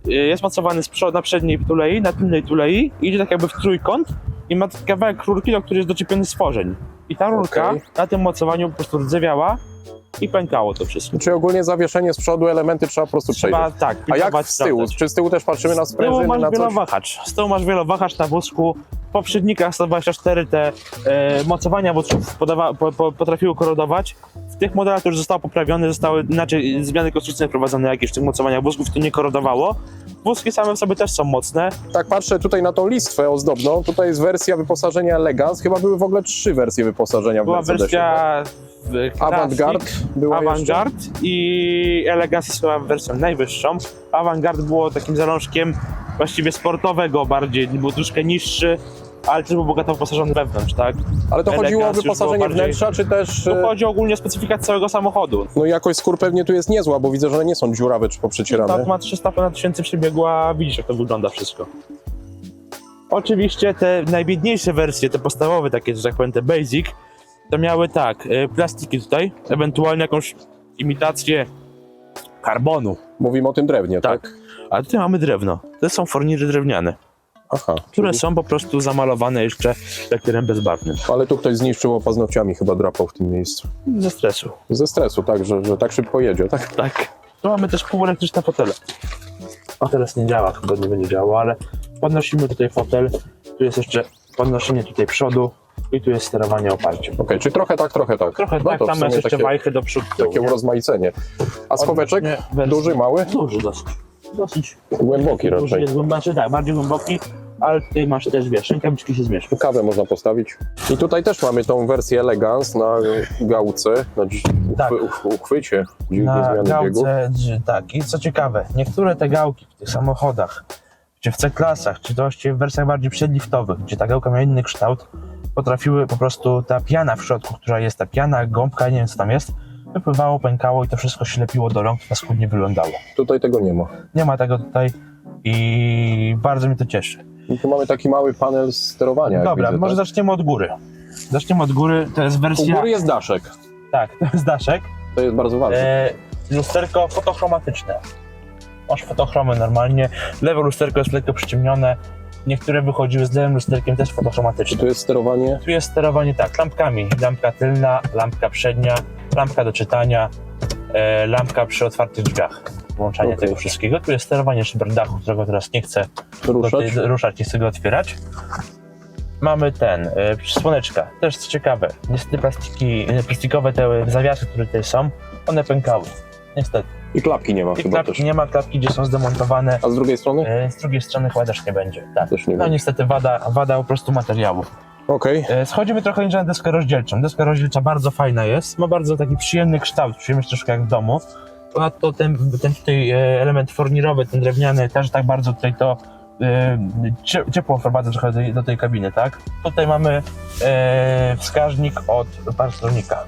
jest mocowany z przodu na przedniej tulei, na tylnej tulei, idzie tak jakby w trójkąt i ma taki kawałek rurki, do której jest doczepiony stworzeń. I ta rurka na tym mocowaniu po prostu rdzewiała i pękało to wszystko. Czyli ogólnie zawieszenie z przodu, elementy trzeba po prostu przejrzeć. Tak, A jak pilnować, z tyłu? sprawdzać. Czy z tyłu też patrzymy na Z tyłu sprężyny, masz na coś? wielowahacz. Z tyłu masz wielowahacz na wózku. W poprzednikach 124 te mocowania wózków potrafiły korodować. W tych modelach to już zostało poprawione, zostały inaczej zmiany konstrukcyjne wprowadzone jakieś w tych mocowaniach wózków, to nie korodowało. Wózki same w sobie też są mocne. Tak patrzę tutaj na tą listwę ozdobną, tutaj jest wersja wyposażenia Elegance, chyba były w ogóle 3 wersje wyposażenia w Była Mercedesie. wersja Avantgarde była Avantgarde i Elegance jest chyba wersją najwyższą. Avantgarde było takim zalążkiem właściwie sportowego bardziej, był troszkę niższy, ale też był bogato wyposażony wewnątrz, tak? Ale to chodziło o Elegance już wyposażenie było bardziej- wnętrza, czy też... Tu chodzi ogólnie o specyfikację całego samochodu. No i jakość skór pewnie tu jest niezła, bo widzę, że one nie są dziurawe czy poprzecierane. Tak, ma 300 ponad tysięcy przebiegła, widzisz jak to wygląda wszystko. Oczywiście te najbiedniejsze wersje, te podstawowe takie, że tak powiem, te basic, to miały tak, plastiki tutaj, ewentualnie jakąś imitację karbonu. Mówimy o tym drewnie, tak? A tutaj mamy drewno. To są forniry drewniane, Aha. które są po prostu zamalowane jeszcze lakierem bezbarwnym. Ale tu ktoś zniszczył paznokciami, chyba drapał w tym miejscu. Ze stresu. Ze stresu, tak, że tak szybko jedzie, tak? Tak. Tu mamy też półelektryczne fotele. A teraz nie działa, chyba nie będzie działało, ale podnosimy tutaj fotel. Tu jest jeszcze podnoszenie tutaj przodu i tu jest sterowanie oparciem. Okej, czyli trochę tak, trochę tak. Trochę No tak, to w tam sumie jest jeszcze takie- wajchy do przodu. Takie urozmaicenie. A schoweczek? Odnośnie wersji. Duży, mały? Duży dosyć. Dosyć Głęboki duży raczej. jest głęboki, tak, bardziej głęboki, ale tutaj masz też, wiesz, rękawiczki się zmieszczą. Tu kawę można postawić. I tutaj też mamy tą wersję Elegance na gałce, na Tak. uchwycie dziwnej Na zmiany biegu. gałce, tak. I co ciekawe, niektóre te gałki w tych samochodach, czy w C-klasach, czy to właściwie w wersjach bardziej przedliftowych, gdzie ta gałka miała inny kształt, potrafiły po prostu, ta piana w środku, która jest, ta piana, gąbka, nie wiem co tam jest, wypływało, pękało i to wszystko się lepiło do rąk, to skudnie wyglądało. Tutaj tego nie ma. Nie ma tego tutaj i bardzo mnie to cieszy. I tu mamy taki mały panel sterowania. jak Dobra, widzę, może tak? zaczniemy od góry. Zaczniemy od góry, to jest U wersja... góry jest daszek. Tak, to jest daszek. To jest bardzo ważne. Lusterko fotochromatyczne. Masz fotochromy normalnie. Lewe lusterko jest lekko przyciemnione. Niektóre wychodziły z lewym lusterkiem też Czy fotochromatyczne. tu jest sterowanie? Tu jest sterowanie tak, lampkami. Lampka tylna, lampka przednia, lampka do czytania, lampka przy otwartych drzwiach. Włączanie Okej. tego wszystkiego. Tu jest sterowanie szyberdachu, którego teraz nie chcę ruszać, nie chcę go otwierać. Mamy słoneczka, też co ciekawe, niestety plastikowe te zawiasy, które tutaj są, one pękały, niestety. I klapki nie ma I chyba klapki, też. nie ma klapki, gdzie są zdemontowane, A z drugiej strony? z drugiej strony chyba też nie będzie. Tak. Też nie No ma. niestety wada po prostu materiału. Okej. Schodzimy trochę niżej na deskę rozdzielczą. Deska rozdzielcza bardzo fajna jest, ma bardzo taki przyjemny kształt, czujemy się troszkę jak w domu. Ponadto ten tutaj element fornirowy, ten drewniany, też tak bardzo tutaj to ciepło wprowadza trochę do tej kabiny, tak? Tutaj mamy wskaźnik od parastronika.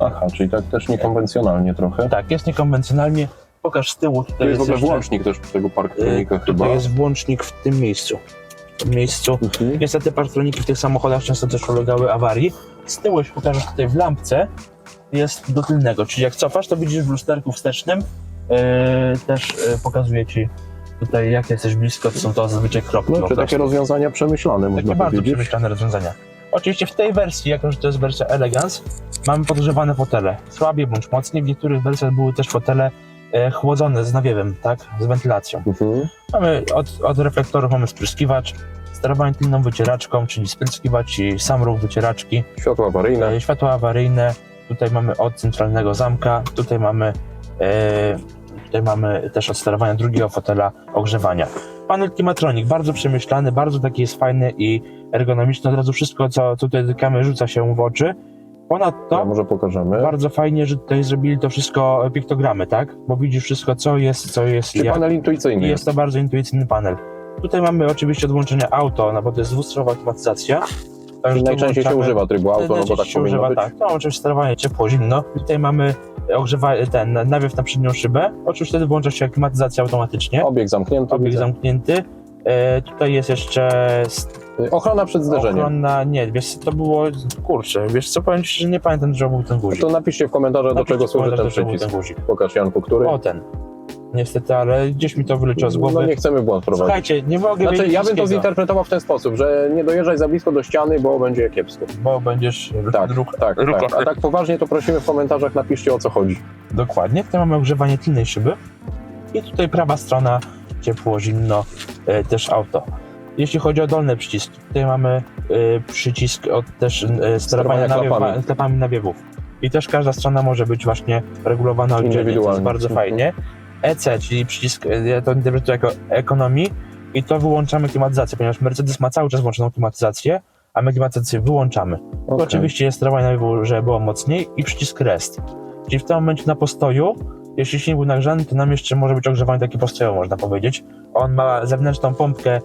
Aha, czyli tak też niekonwencjonalnie trochę. Tak, jest niekonwencjonalnie. Pokaż z tyłu, To tutaj jest w ogóle jeszcze, włącznik też tego parktronika chyba. tutaj jest włącznik w tym miejscu. W tym miejscu. Mhm. Niestety partroniki w tych samochodach często też ulegały awarii. Z tyłu, jeśli pokażesz tutaj w lampce, jest do tylnego, czyli jak cofasz, to widzisz w lusterku wstecznym, też pokazuje ci tutaj, jak jesteś blisko, to są to zazwyczaj kropki. No, po czy prostu. takie rozwiązania przemyślane, Takie można bardzo powiedzieć. przemyślane rozwiązania. Oczywiście w tej wersji, jako że to jest wersja Elegance, mamy podgrzewane fotele. Słabiej bądź mocniej, w niektórych wersjach były też fotele chłodzone z nawiewem, tak, z wentylacją. Mhm. Mamy od reflektorów mamy spryskiwacz, sterowanie tylną wycieraczką, czyli spryskiwacz i sam ruch wycieraczki, Światło awaryjne. światła awaryjne, tutaj mamy od centralnego zamka, tutaj mamy też od sterowania drugiego fotela ogrzewania. Panel klimatronik, bardzo przemyślany, bardzo taki jest fajny i ergonomiczny, od razu wszystko co tutaj dotykamy rzuca się w oczy. Ponadto A może pokażemy. bardzo fajnie, że tutaj zrobili to wszystko piktogramy, tak? Bo widzisz wszystko co jest Czy jak. panel intuicyjny I jest to bardzo intuicyjny panel. Tutaj mamy oczywiście odłączenie auto, no bo to jest dwustronowa aktywacja. Także Najczęściej się używa trybu auto, no bo tak najczęściej się powinno używa, być. tak. No oczywiście sterowanie ciepło, zimno. Tutaj mamy nawiew na przednią szybę. Oczywiście wtedy włącza się klimatyzacja automatycznie. Obieg zamknięty. Obieg widzę. zamknięty. Tutaj jest jeszcze Ochrona przed zderzeniem. ochrona, nie, wiesz co to było, kurczę, wiesz co, powiem ci, że nie pamiętam, że był ten guzik. To napiszcie w komentarzach, do czego służy ten przycisk. guzik. Pokaż, Janku, który. O, ten. Niestety, ale gdzieś mi to wyleciało z głowy. No nie chcemy w błąd prowadzić. Słuchajcie, nie mogę Znaczy, wiedzieć ja bym to wszystkiego, zinterpretował w ten sposób, że nie dojeżdżaj za blisko do ściany, bo będzie kiepsko. bo będziesz Tak, tak. A tak poważnie to prosimy w komentarzach, napiszcie, o co chodzi. Dokładnie, tutaj mamy ogrzewanie tylnej szyby i tutaj prawa strona, ciepło, zimno, też auto. Jeśli chodzi o dolne przyciski, tutaj mamy przycisk od też sterowania klapami nawiewów. I też każda strona może być właśnie regulowana oddzielnie, to jest bardzo fajnie. EC, czyli przycisk, ja to interpretuję jako ekonomii i to wyłączamy klimatyzację, ponieważ Mercedes ma cały czas włączoną klimatyzację, a my klimatyzację wyłączamy. Okay. Oczywiście jest sterowanie nawiewu, żeby było mocniej i przycisk rest. Czyli w tym momencie na postoju, jeśli silnik był nagrzany, to nam jeszcze może być ogrzewany taki postojowy, można powiedzieć. On ma zewnętrzną pompkę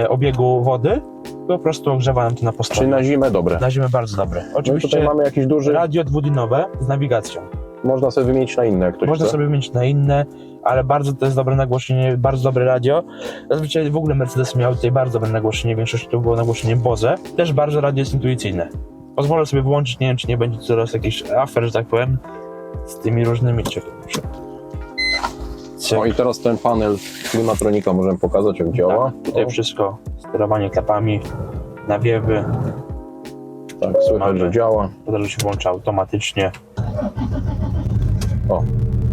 obiegu wody, po prostu ogrzewa nam to na postoju. Czyli na zimę dobre. Na zimę bardzo dobre. No i Oczywiście tutaj mamy jakiś duży, radio dwudinowe z nawigacją. można sobie wymienić na inne, jak ktoś Można chce. sobie wymienić na inne, ale bardzo to jest dobre nagłośnienie, bardzo dobre radio. Zazwyczaj w ogóle Mercedes miał tutaj bardzo dobre nagłośnienie, w większości to było nagłośnienie Bose. Też bardzo radio jest intuicyjne. Pozwolę sobie wyłączyć, nie wiem czy nie będzie teraz jakiś afer, że tak powiem, z tymi różnymi... O i teraz ten panel klimatronika możemy pokazać, jak działa. Tak, tutaj wszystko, sterowanie klapami, nawiewy, Tak, słychać, mamy. że działa. od razu się włącza automatycznie. O,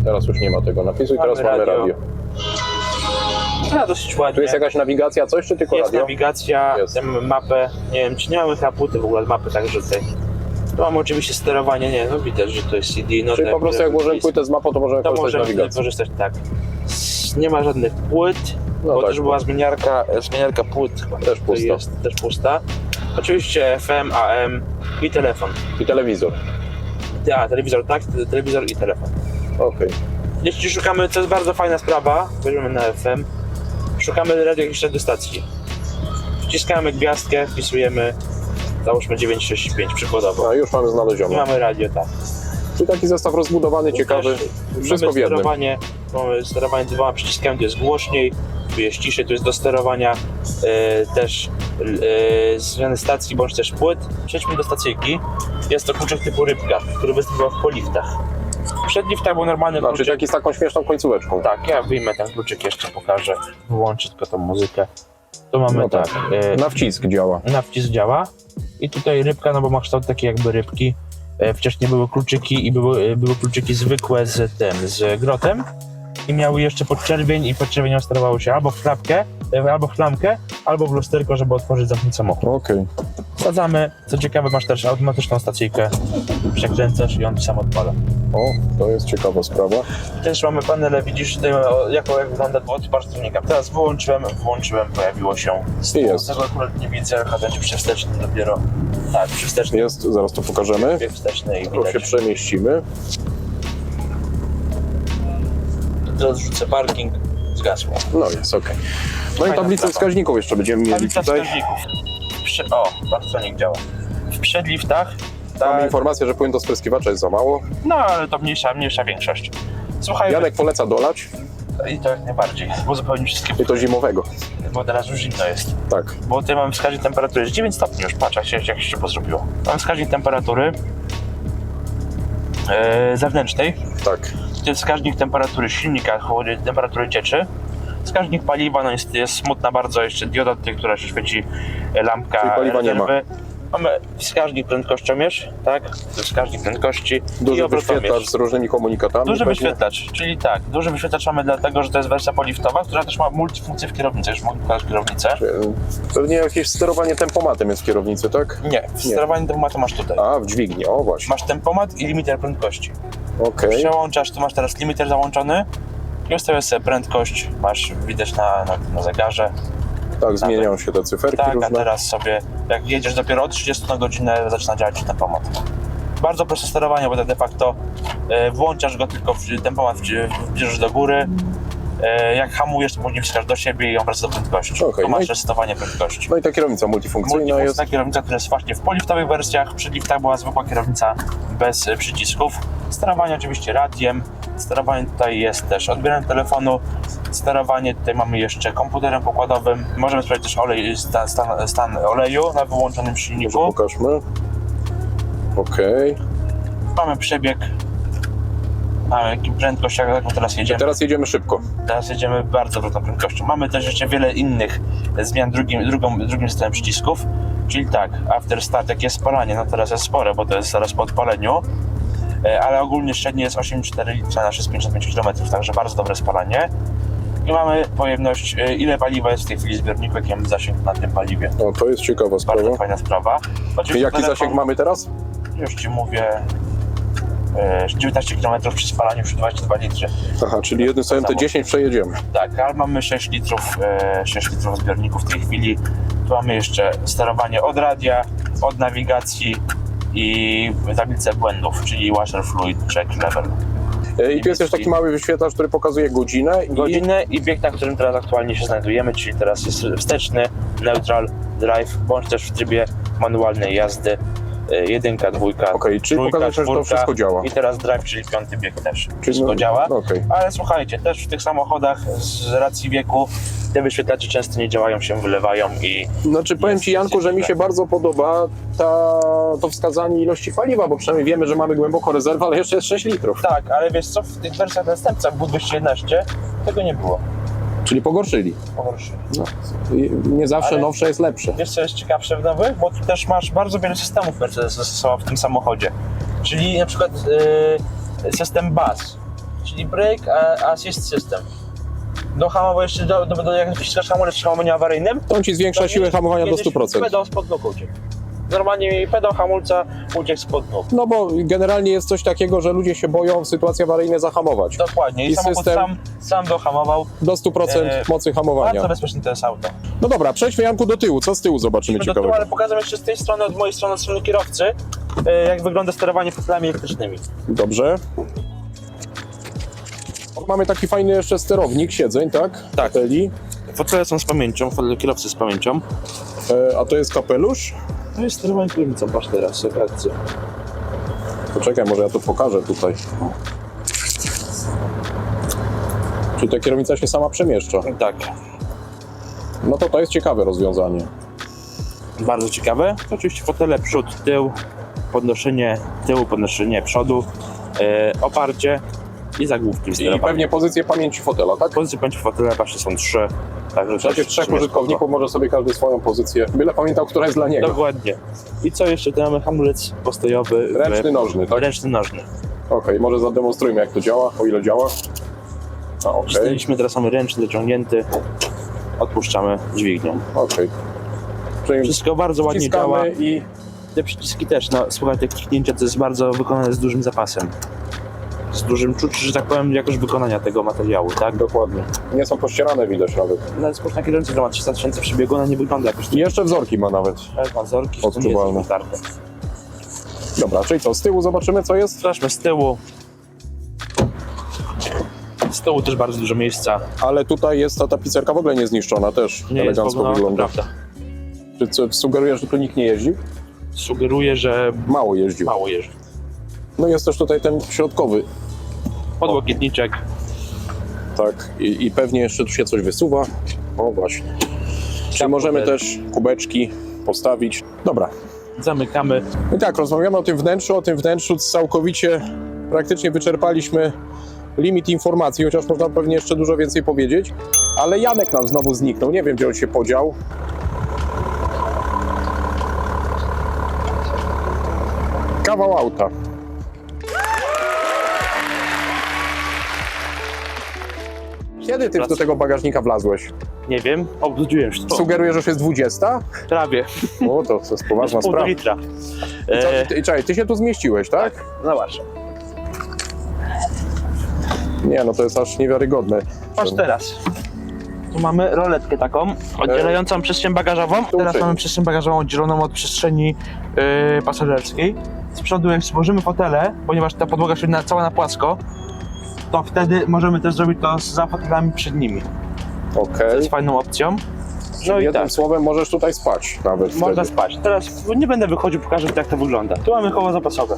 teraz już nie ma tego napisu i teraz mamy radio. Ja dosyć ładnie. Tu jest jakaś nawigacja, coś, czy tylko Jest radio? nawigacja, Jest. mapę, nie wiem czy nie mamy kaputy w ogóle mapy, także tutaj. Tu mamy oczywiście sterowanie, nie, no widać, że to jest CD. No Czyli po prostu jak włożymy płytę z mapą, to możemy to korzystać z możemy nawigacji. korzystać, tak. Nie ma żadnych płyt, No bo tak, też była zmieniarka płyt, też to pusta. jest też pusta. Oczywiście FM, AM i telefon. I telewizor. Telewizor, tak, telewizor i telefon. Okej. Jeśli szukamy, to jest bardzo fajna sprawa, weźmiemy na FM, szukamy radio jakiejś radiostacji. Wciskamy gwiazdkę, wpisujemy, załóżmy 965 przykładowo. A już mamy I znalezione. mamy radio, tak. Czyli taki zestaw rozbudowany, ciekawy. Też Wszystko w jednym. mamy sterowanie dwoma przyciskami, tu jest głośniej, tu jest ciszej, tu jest do sterowania też zmiany stacji bądź też płyt. Przejdźmy do stacyjki. Jest to kluczyk typu rybka, który występował w poliftach. W przedliftach był normalny Znaczy kluczyk. taki z taką śmieszną końcóweczką. Tak, ja wyjmę ten kluczyk, jeszcze pokażę, wyłączę tylko tą muzykę. Tu mamy No tak. Na wcisk działa. na wcisk działa i tutaj rybka, no bo ma kształt taki jakby rybki. Wcześniej były kluczyki i były kluczyki zwykłe z grotem i miały jeszcze podczerwień i podczerwienią sterowało się albo w klapkę, albo w klamkę, albo w lusterko, żeby otworzyć, zamknąć samochód. Okej. Wsadzamy, co ciekawe masz też automatyczną stacyjkę, przekręcasz i on sam odpala. O, to jest ciekawa sprawa. Też mamy panele, widzisz tutaj jak wygląda od parzownika. Teraz włączyłem, pojawiło się. I jest. Tego akurat nie widzę, chyba będzie przy wstecznym dopiero. Tak, przy wstecznym. Jest, zaraz to pokażemy. Bieg wsteczny i Tu się widać. przemieścimy. Teraz rzucę parking, zgasło. No jest, okej. No i Fajna tablicę sprawa. wskaźników jeszcze będziemy mieli Tablica tutaj. wskaźników. Parsonik działa. W przedliftach, Mamy informację, że płyn do spryskiwacza jest za mało. no ale to mniejsza większość. Słuchaj, Janek poleca dolać i to jak najbardziej, bo zupełnie wszystkie, i to zimowego. bo teraz już zimno jest. Tak. Bo tutaj mamy wskaźnik temperatury, jest 9 stopni już, patrz jak się szybko zrobiło. Mam wskaźnik temperatury zewnętrznej, Tak. to jest wskaźnik temperatury silnika, temperatury cieczy. Wskaźnik paliwa, no jest smutna bardzo, jeszcze dioda tutaj, która się świeci, lampka Czyli paliwa nie ma. rezerwy. Mamy wskaźnik prędkościomierz, tak? To jest wskaźnik prędkości i Duży obrotomierz. wyświetlacz z różnymi komunikatami. Duży pewnie. wyświetlacz, czyli tak, duży wyświetlacz mamy dlatego, że to jest wersja poliftowa, która też ma multifunkcję w kierownicy, już mogę pokazać kierownicę. Pewnie jakieś sterowanie tempomatem jest w kierownicy, tak? Nie, sterowanie tempomatu masz tutaj. A, w dźwigni, o właśnie. Masz tempomat i limiter prędkości. Okej. Przełączasz, tu masz teraz limiter załączony i ustawiasz sobie prędkość, masz widać na zegarze. Tak, zmieniają się te cyferki Tak, a różne. teraz sobie, jak jedziesz dopiero od 30 na godzinę, zaczyna działać tempomat. Bardzo proste sterowanie, bo de facto włączasz go tylko, tempomat wbierzesz do góry Jak hamujesz, to później wciskasz do siebie i on wraca do prędkości. Okej, Tu no masz i- testowanie prędkości. No i ta kierownica multifunkcyjna jest. Multifunkcyjna kierownica, która jest właśnie w poliftowych wersjach. Przy liftach była zwykła kierownica bez przycisków. Sterowanie oczywiście radiem. Sterowanie tutaj jest też odbierem telefonu. Sterowanie tutaj mamy jeszcze komputerem pokładowym. Możemy sprawdzić też olej, stan oleju na wyłączonym Może silniku. pokażmy. Okej. Mamy przebieg. Mamy jaką prędkość, jaką teraz jedziemy. Teraz jedziemy szybko. Teraz jedziemy bardzo dużą prędkością. Mamy też jeszcze wiele innych zmian drugim systemem przycisków. Czyli tak, after start, jak jest spalanie, no teraz jest spore, bo to jest zaraz po odpaleniu. Ale ogólnie średnie jest 8,4 litra na 655 km, także bardzo dobre spalanie. I mamy pojemność, ile paliwa jest w tej chwili w zbiorniku, jaki mamy zasięg na tym paliwie. No to jest ciekawa sprawa. Bardzo fajna sprawa. Oczywiście Jaki telefon, zasięg mamy teraz? już Ci mówię, 19 km przy spalaniu przy 22 litry. Aha, czyli jednym słowem te 10 przejedziemy. Tak, ale mamy 6 litrów w zbiorniku w tej chwili. Tu mamy jeszcze sterowanie od radia, od nawigacji i tablicę błędów, czyli washer fluid check level. I tu jest też taki mały wyświetlacz, który pokazuje godzinę. Godzinę i bieg, na którym teraz aktualnie się znajdujemy, czyli teraz jest wsteczny, neutral drive, bądź też w trybie manualnej jazdy. Jedynka, dwójka, Okej, czyli trójka, pokazuje, że to czwórka wszystko działa. i teraz drive, czyli piąty bieg też. Czyli Wszystko działa. Okej. Ale słuchajcie, też w tych samochodach z racji wieku te wyświetlacze często nie działają, się wylewają i Znaczy powiem Ci, Janku, że mi się bardzo podoba to wskazanie ilości paliwa, bo przynajmniej wiemy, że mamy głęboko rezerwę, ale jeszcze jest 6 litrów. tak, ale wiesz co, w tych wersjach następcach W211 tego nie było. Czyli pogorszyli. Pogorszyli. No, nie zawsze Ale- nowsze jest lepsze. Wiesz co jest ciekawsze w nowych? Bo tu też masz bardzo wiele systemów Mercedes zastosował w tym samochodzie. Czyli na przykład system BAS, czyli Brake Assist System. Do hamowania jeszcze, jak wciskasz hamulec przy hamowaniu awaryjnym, To on Ci zwiększa siłę hamowania do 100%. Pedał spod nóg uciekł. Normalnie pedał hamulca uciekł spod nóg. No bo generalnie jest coś takiego, że ludzie się boją w sytuacji awaryjnej zahamować. Dokładnie. I I samochód system- sam dohamował. Do 100% mocy hamowania. Bardzo bezpieczne to jest auto. No dobra, przejdźmy, Janku, do tyłu. Co z tyłu zobaczymy Do tyłu, ciekawego? ale pokażę jeszcze z tej strony, od mojej strony, od strony kierowcy, jak wygląda sterowanie fotelami elektrycznymi. Dobrze. Mamy taki fajny jeszcze sterownik siedzeń, tak? Tak. Foteli. Fotele są z pamięcią, fotele kierowcy z pamięcią. A to jest kapelusz? To jest sterowanie kierownicą, patrz teraz, sekretnie. Poczekaj, może ja to pokażę tutaj. Czyli ta kierownica się sama przemieszcza. Tak, No to jest ciekawe rozwiązanie. bardzo ciekawe. Oczywiście fotele przód, tył, podnoszenie tyłu, podnoszenie przodu, oparcie i zagłówki I sterowania. pewnie pozycję pamięci fotela, tak? Pozycje pamięci fotela właśnie są 3. Także Przecież 3 użytkowników może sobie każdy swoją pozycję, byle pamiętał, która jest dla niego. Dokładnie. I co jeszcze? Tu mamy hamulec postojowy. Ręczny, nożny, tak? Ręczny, nożny. Okej, może zademonstrujmy, jak to działa, o ile działa. Okej, Wstaliśmy, teraz mamy ręczny, dociągnięty. Odpuszczamy dźwignią. okej. Czyli Wszystko bardzo ładnie działa. wciskamy i Te przyciski też, no słuchaj, te kliknięcia to jest bardzo wykonane z dużym zapasem. Z dużym czuciem, że tak powiem, jakość wykonania tego materiału, tak? dokładnie. Nie są pościerane, widać nawet. Nawet spójrz na kierownicę, która ma 300 000 przebiegu, ona nie wygląda jakoś I jeszcze wzorki ma nawet. mazorki, Odczuwalne. Dobra, czyli co, z tyłu zobaczymy, co jest? Sprawdźmy z tyłu. Z tyłu też bardzo dużo miejsca. Ale tutaj jest ta tapicerka w ogóle niezniszczona też. Nie jest Elegancko w ogóle, wygląda. prawda. Czy co, sugerujesz, że tu nikt nie jeździ? Sugeruję, że Mało jeździł. mało jeżdżi. No jest też tutaj ten środkowy, Podłokietniczek. tak. I pewnie jeszcze tu się coś wysuwa. O właśnie. Czy możemy też kubeczki postawić? Dobra. Zamykamy. I tak, rozmawiamy o tym wnętrzu całkowicie praktycznie wyczerpaliśmy limit informacji, chociaż można pewnie jeszcze dużo więcej powiedzieć. Ale Janek nam znowu zniknął, nie wiem, gdzie on się podział. Kawał auta. Kiedy ty do tego bagażnika wlazłeś? Nie wiem, obrudziłem się. Sugerujesz, że już jest 20? Prawie. O, to jest poważna Pół sprawa. litra. I co, czekaj, ty się tu zmieściłeś, tak? Zobacz. Nie, no to jest aż niewiarygodne. Patrz teraz. Tu mamy roletkę taką, oddzielającą przestrzeń bagażową. Teraz uprzejmie. mamy przestrzeń bagażową oddzieloną od przestrzeni pasażerskiej. Z przodu jak złożymy fotele, ponieważ ta podłoga się cała na płasko, to wtedy możemy też zrobić to z zafotelami przed nimi. To Okej. jest fajną opcją. No i Jednym tak, słowem możesz tutaj spać nawet można wtedy. spać. Teraz nie będę wychodził, pokażę jak to wygląda. Tu mamy koło zapasowe.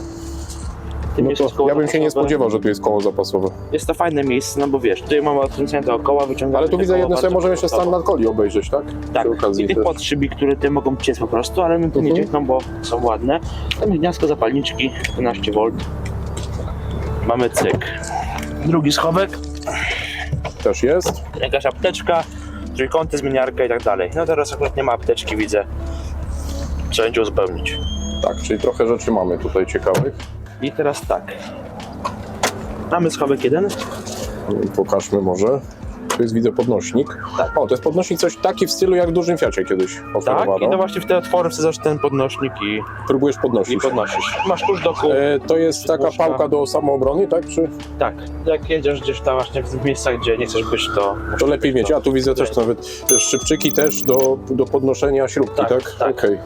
No to ja bym się nie spodziewał, że tu jest koło zapasowe. Jest to fajne miejsce, no bo wiesz, tutaj mamy odkręcenie dookoła, wyciągamy. Ale tu te widzę koła jednym słowem, bardzo możemy jeszcze stan komfortowo. nad coli obejrzeć, tak? Tak, Przy okazji i tych też. podszybi, które ty mogą ciec po prostu, ale my tu nie ciekną, bo są ładne. Tam jest gniazdko zapalniczki, 12V. Mamy cyk. Drugi schowek, Też jest. jakaś apteczka, trójkąty, zmieniarka i tak dalej. No teraz akurat nie ma apteczki, widzę. Trzeba będzie uzupełnić. Tak, czyli trochę rzeczy mamy tutaj ciekawych. I teraz tak. Mamy schowek jeden. Pokażmy może. Tu jest, widzę, podnośnik. Tak. O, to jest podnośnik coś taki w stylu jak w dużym Fiacie kiedyś Tak, oferowano. i to właśnie w te otwory wsadzasz ten podnośnik Próbujesz i podnosić. podnosisz. Masz klucz do kół. To jest taka Łóżka. pałka do samoobrony, tak? Czy Tak, jak jedziesz gdzieś tam właśnie w miejscach, gdzie nie chcesz być, to lepiej mieć? A tu widzę też nawet szczypczyki też do podnoszenia śrubki, Tak, tak? tak. Okej.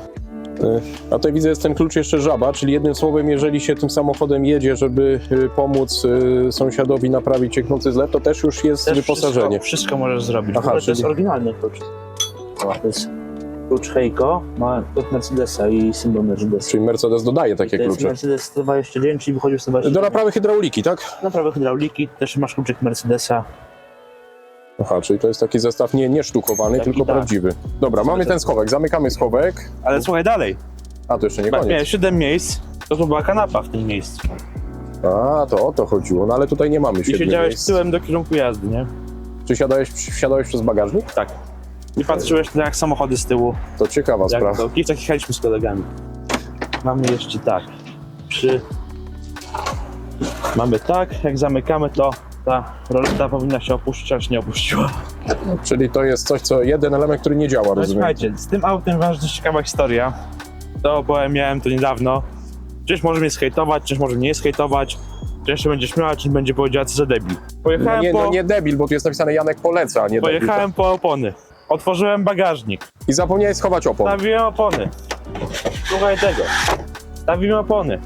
A tutaj widzę jest ten klucz jeszcze żaba, czyli jednym słowem, jeżeli się tym samochodem jedzie, żeby pomóc sąsiadowi naprawić cieknący zlew, to też już jest Też wyposażenie. Wszystko możesz zrobić. Aha, W ogóle to jest czyli- oryginalny klucz. O, to jest klucz Heiko, ma od Mercedesa i symbol Mercedesa. Czyli Mercedes dodaje takie To jest klucze. Mercedes 129, czyli wychodził 129. Do naprawy hydrauliki, tak? Naprawy hydrauliki, też masz kluczyk Mercedesa. Aha, czyli to jest taki zestaw nie sztukowany, Taki tylko tak. prawdziwy. Dobra, mamy ten schowek, zamykamy schowek. Ale słuchaj dalej, A, to jeszcze nie jak koniec. miałeś 7 miejsc, to tu była kanapa w tym miejscu. A, to o to chodziło, no ale tutaj nie mamy I siedmiu siedziałeś miejsc. tyłem do kierunku jazdy, nie? Czy wsiadałeś przez bagażnik? Tak. I patrzyłeś na jak samochody z tyłu, To ciekawa jak sprawa. to. I tak jechaliśmy z kolegami. Mamy jeszcze tak, mamy tak, jak zamykamy to ta roleta powinna się opuścić, aż nie opuściła. Czyli to jest coś, co jeden element, który nie działa, No rozumiem. słuchajcie, z tym autem ważna ciekawa historia. To powiem, miałem to niedawno. Część może mnie skejtować, część może mnie nie skejtować. Część się będzie śmiała, część będzie powiedziała, co za debil. Pojechałem, No nie debil, bo tu jest napisane Janek poleca, a nie debil. pojechałem po opony. Otworzyłem bagażnik. I zapomniałeś schować opon. Stawiłem opony. Słuchaj tego. Stawiłem opony.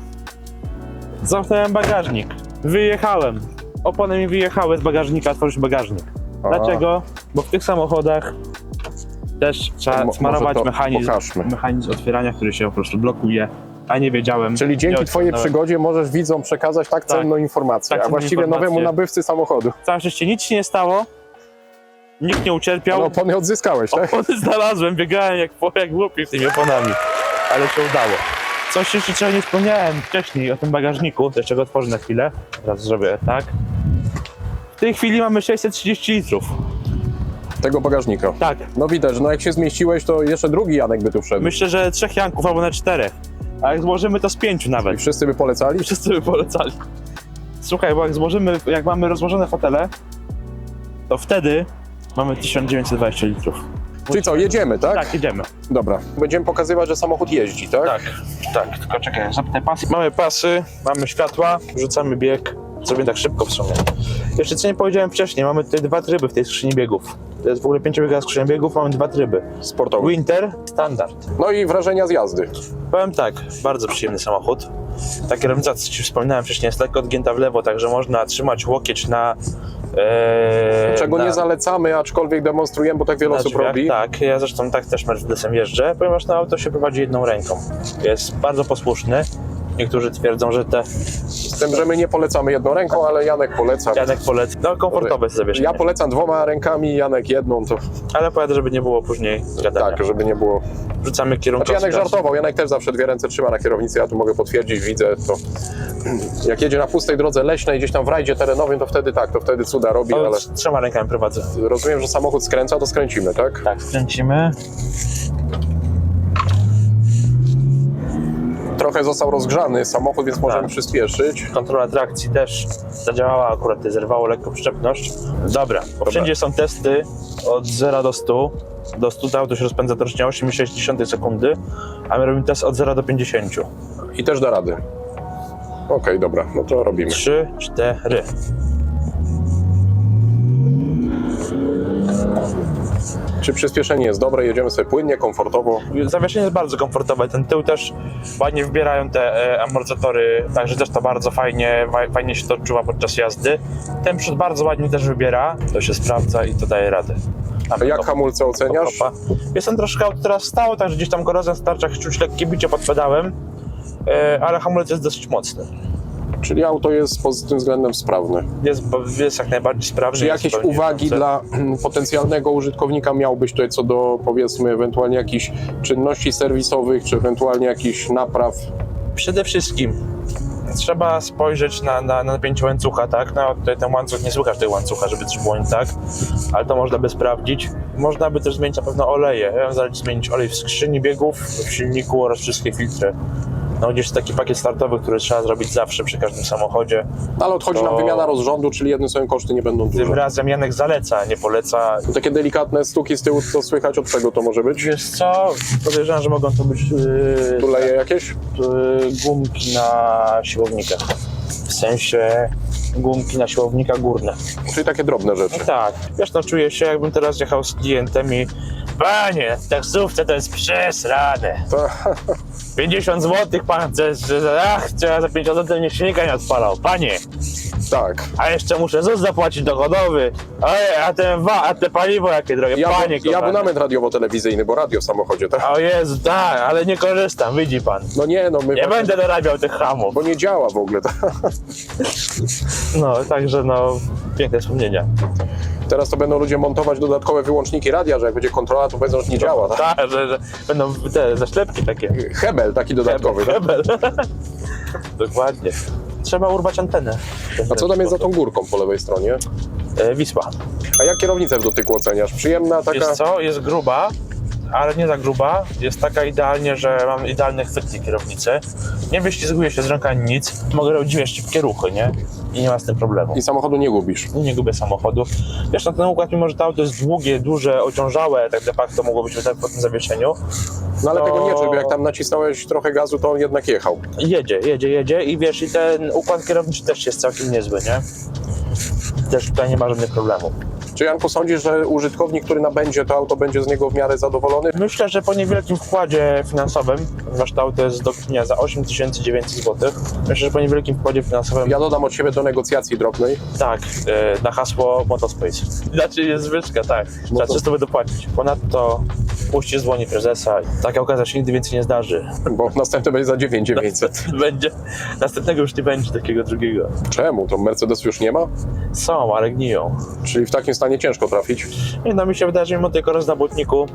Zamknąłem bagażnik. Wyjechałem. Opony mi wyjechały z bagażnika, otworzyć bagażnik. A, Dlaczego? Bo w tych samochodach też trzeba może smarować to mechanizm. pokażmy. Mechanizm otwierania, który się po prostu blokuje, a nie wiedziałem. Czyli dzięki nie twojej odciągnąłem. przygodzie możesz widzom przekazać tak cenną informację, tak a cenną właściwie informację. nowemu nabywcy samochodu. Całe szczęście nic się nie stało, nikt nie ucierpiał. Ale opony odzyskałeś, tak? Opony znalazłem, biegałem jak głupi z tymi oponami, ale się udało. Coś jeszcze czego nie wspomniałem wcześniej o tym bagażniku, to jeszcze go otworzę na chwilę, teraz zrobię tak. W tej chwili mamy 630 litrów, Tego bagażnika. tak. No widać, no jak się zmieściłeś, to jeszcze drugi Janek by tu wszedł. Myślę, że 3 Janków albo na 4, a jak złożymy to z 5 I nawet. wszyscy by polecali? Wszyscy by polecali. Słuchaj, bo jak mamy rozłożone fotele, to wtedy mamy 1920 litrów. Czyli co, jedziemy, tak? Tak, jedziemy. Dobra. Będziemy pokazywać, że samochód jeździ, tak? Tak, tylko czekaj, zapnę pasy. Mamy pasy, mamy światła, rzucamy bieg. Zrobię tak szybko w sumie. Jeszcze co nie powiedziałem wcześniej, mamy tutaj 2 tryby w tej skrzyni biegów. To jest w ogóle 5-biegowa skrzynia biegów, mamy 2 tryby. Sportowy. Winter, standard. No i wrażenia z jazdy. Powiem tak, bardzo przyjemny samochód. Ta kierownica, co ci wspominałem wcześniej, jest lekko odgięta w lewo, także można trzymać łokieć na... Czego nie zalecamy, aczkolwiek demonstrujemy, bo tak wiele na osób drzwiach. robi. Tak, ja zresztą tak też Mercedesem jeżdżę, ponieważ na auto się prowadzi jedną ręką. Jest bardzo posłuszny. Niektórzy twierdzą, że te... Z tym, że my nie polecamy jedną ręką, ale Janek poleca. Janek poleca. No komfortowe jest zawieszenie. Ja polecam 2 rękami, Janek jedną, to Ale pojadę, żeby nie było później gadania. tak, żeby nie było... Rzucamy kierunek. Znaczy Janek żartował, Janek też zawsze 2 ręce trzyma na kierownicy, ja tu mogę potwierdzić, widzę to. Jak jedzie na pustej drodze leśnej, gdzieś tam w rajdzie terenowym, to wtedy tak, to wtedy cuda robi, ale Ale 3 rękami prowadzę. rozumiem, że samochód skręca, to skręcimy, tak? Tak, skręcimy. Trochę został rozgrzany samochód, więc możemy Tak. przyspieszyć. Kontrola trakcji też zadziałała, akurat zerwało lekko przyczepność. Dobra, bo wszędzie są testy od 0 do 100. Do 100 to auto się rozpędza to rocznie 8,6 sekundy, a my robimy test od 0 do 50. I też da rady. Okej, dobra, no to robimy. 3, 4. Czy przyspieszenie jest dobre, jedziemy sobie płynnie, komfortowo? Zawieszenie jest bardzo komfortowe, ten tył też ładnie wybierają te amortyzatory, także też to bardzo fajnie się to odczuwa podczas jazdy. Ten przód bardzo ładnie też wybiera, to się sprawdza i to daje radę. A jak hamulce oceniasz? Jest ten troszkę auto teraz stało, także gdzieś tam korozja w tarczach, czuć lekkie bicie pod pedałem, ale hamulec jest dosyć mocny. Czyli auto jest pod tym względem sprawne. Jest jak najbardziej sprawny. Czy jakieś uwagi dla potencjalnego użytkownika miałbyś tutaj co do, powiedzmy, ewentualnie jakichś czynności serwisowych, czy ewentualnie jakichś napraw? Przede wszystkim trzeba spojrzeć na napięcie łańcucha, tak? No tutaj ten łańcuch, nie słychać tego łańcucha, żeby coś było nie tak, ale to można by sprawdzić. Można by też zmienić na pewno oleje. Zależy zmienić olej w skrzyni biegów, w silniku oraz wszystkie filtry. No gdzieś taki pakiet startowy, który trzeba zrobić zawsze przy każdym samochodzie. Ale odchodzi nam wymiana rozrządu, czyli jednym słowem koszty nie będą duże. Tym razem Janek zaleca, nie poleca. Takie delikatne stuki z tyłu, co słychać, od czego to może być? Wiesz co? Podejrzewam, że mogą to być Tuleje jakieś? gumki na siłownikach. W sensie gumki na siłownika górne. Czyli takie drobne rzeczy. No tak. Wiesz, no czuję się, jakbym teraz jechał z klientem i panie, w taksówce to jest przesrane. To, 50 zł pan chce, trzeba za 50 zł mnie silnika nie odpalał. Panie, tak. a jeszcze muszę ZUS zapłacić dochodowy. A te paliwo jakie drogie. Panie, I abonament radiowo-telewizyjny, bo radio w samochodzie, tak? O Jezu, tak, ale nie korzystam, widzi pan. No nie, no my... Nie będę dorabiał tych hamów. Bo nie działa w ogóle. Tak? No, także no, piękne wspomnienia. Teraz to będą ludzie montować dodatkowe wyłączniki radia, że jak będzie kontrola, to powiedzą, że nie działa. Tak? Tak, że będą te zaślepki takie. Hebel taki dodatkowy. Tak? Hebel. Dokładnie. Trzeba urwać antenę. A co tam jest za tą górką po lewej stronie? Wisła. A jak kierownicę w dotyku oceniasz? Przyjemna, taka... Wiesz co, jest gruba, ale nie za gruba. Jest taka idealnie, że mam idealny chwyt tej kierownicy. Nie wyślizguje się z rąk ani nic. Mogę robić dwie szybkie ruchy, nie? I nie ma z tym problemu. I samochodu nie gubisz. Nie gubię samochodu. Wiesz, na ten układ, mimo że to auto jest długie, duże, ociążałe, tak de facto mogło być tak po tym zawieszeniu. No ale To- tego nie czuć, bo jak tam nacisnąłeś trochę gazu, to on jednak jechał. Jedzie i wiesz, i ten układ kierowniczy też jest całkiem niezły, nie? Też tutaj nie ma żadnych problemów. Czy Janku sądzisz, że użytkownik, który nabędzie to auto, będzie z niego w miarę zadowolony? Myślę, że po niewielkim wkładzie finansowym, ponieważ to auto jest do kupienia za 8900 zł, myślę, że po niewielkim wkładzie finansowym, Ja dodam od siebie do negocjacji drobnej. tak, na hasło Motospace. Znaczy jest zwyżka, tak, trzeba 300 by dopłacić. Ponadto puści z dłoni prezesa i taka okazja się nigdy więcej nie zdarzy. Bo następny będzie za 9900. Będzie, następnego już nie będzie takiego drugiego. Czemu? To Mercedes już nie ma? Są, ale gniją. Czyli w takim stanie ciężko trafić? Nie, no mi się wydaje, że mimo tej korozji na błotniku,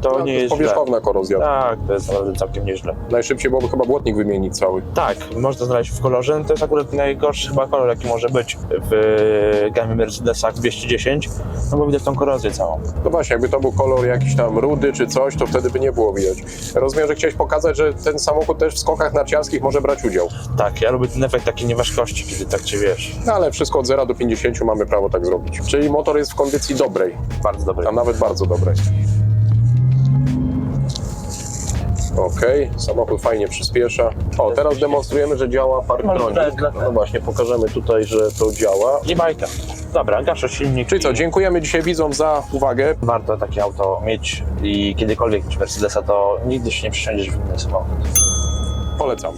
to nie jest źle. powierzchowna korozja. Tak, to jest naprawdę całkiem nieźle. Najszybciej byłoby chyba błotnik wymienić cały. Tak, można znaleźć w kolorze. To jest akurat najgorszy chyba kolor, jaki może być w gamie Mercedesa 210, no bo widać tą korozję całą. No właśnie, jakby to był kolor jakiś tam rudy czy coś, to wtedy by nie było widać. Rozumiem, że chciałeś pokazać, że ten samochód też w skokach narciarskich może brać udział. Tak, ja lubię ten efekt takiej nieważkości, kiedy tak cię wiesz. No ale wszystko od 0 do 50 mamy prawo tak zrobić. Czyli motor jest w kondycji dobrej, Bardzo dobry. a nawet bardzo dobrej. Okej, samochód fajnie przyspiesza. O, teraz demonstrujemy, że działa parktronik. No właśnie, pokażemy tutaj, że to działa. I bajka. Dobra, gaszę silnik. Czyli co, dziękujemy dzisiaj widzom za uwagę. Warto takie auto mieć i kiedykolwiek mieć Mercedesa, to nigdy się nie przesiądziesz w inny samochód. Polecam.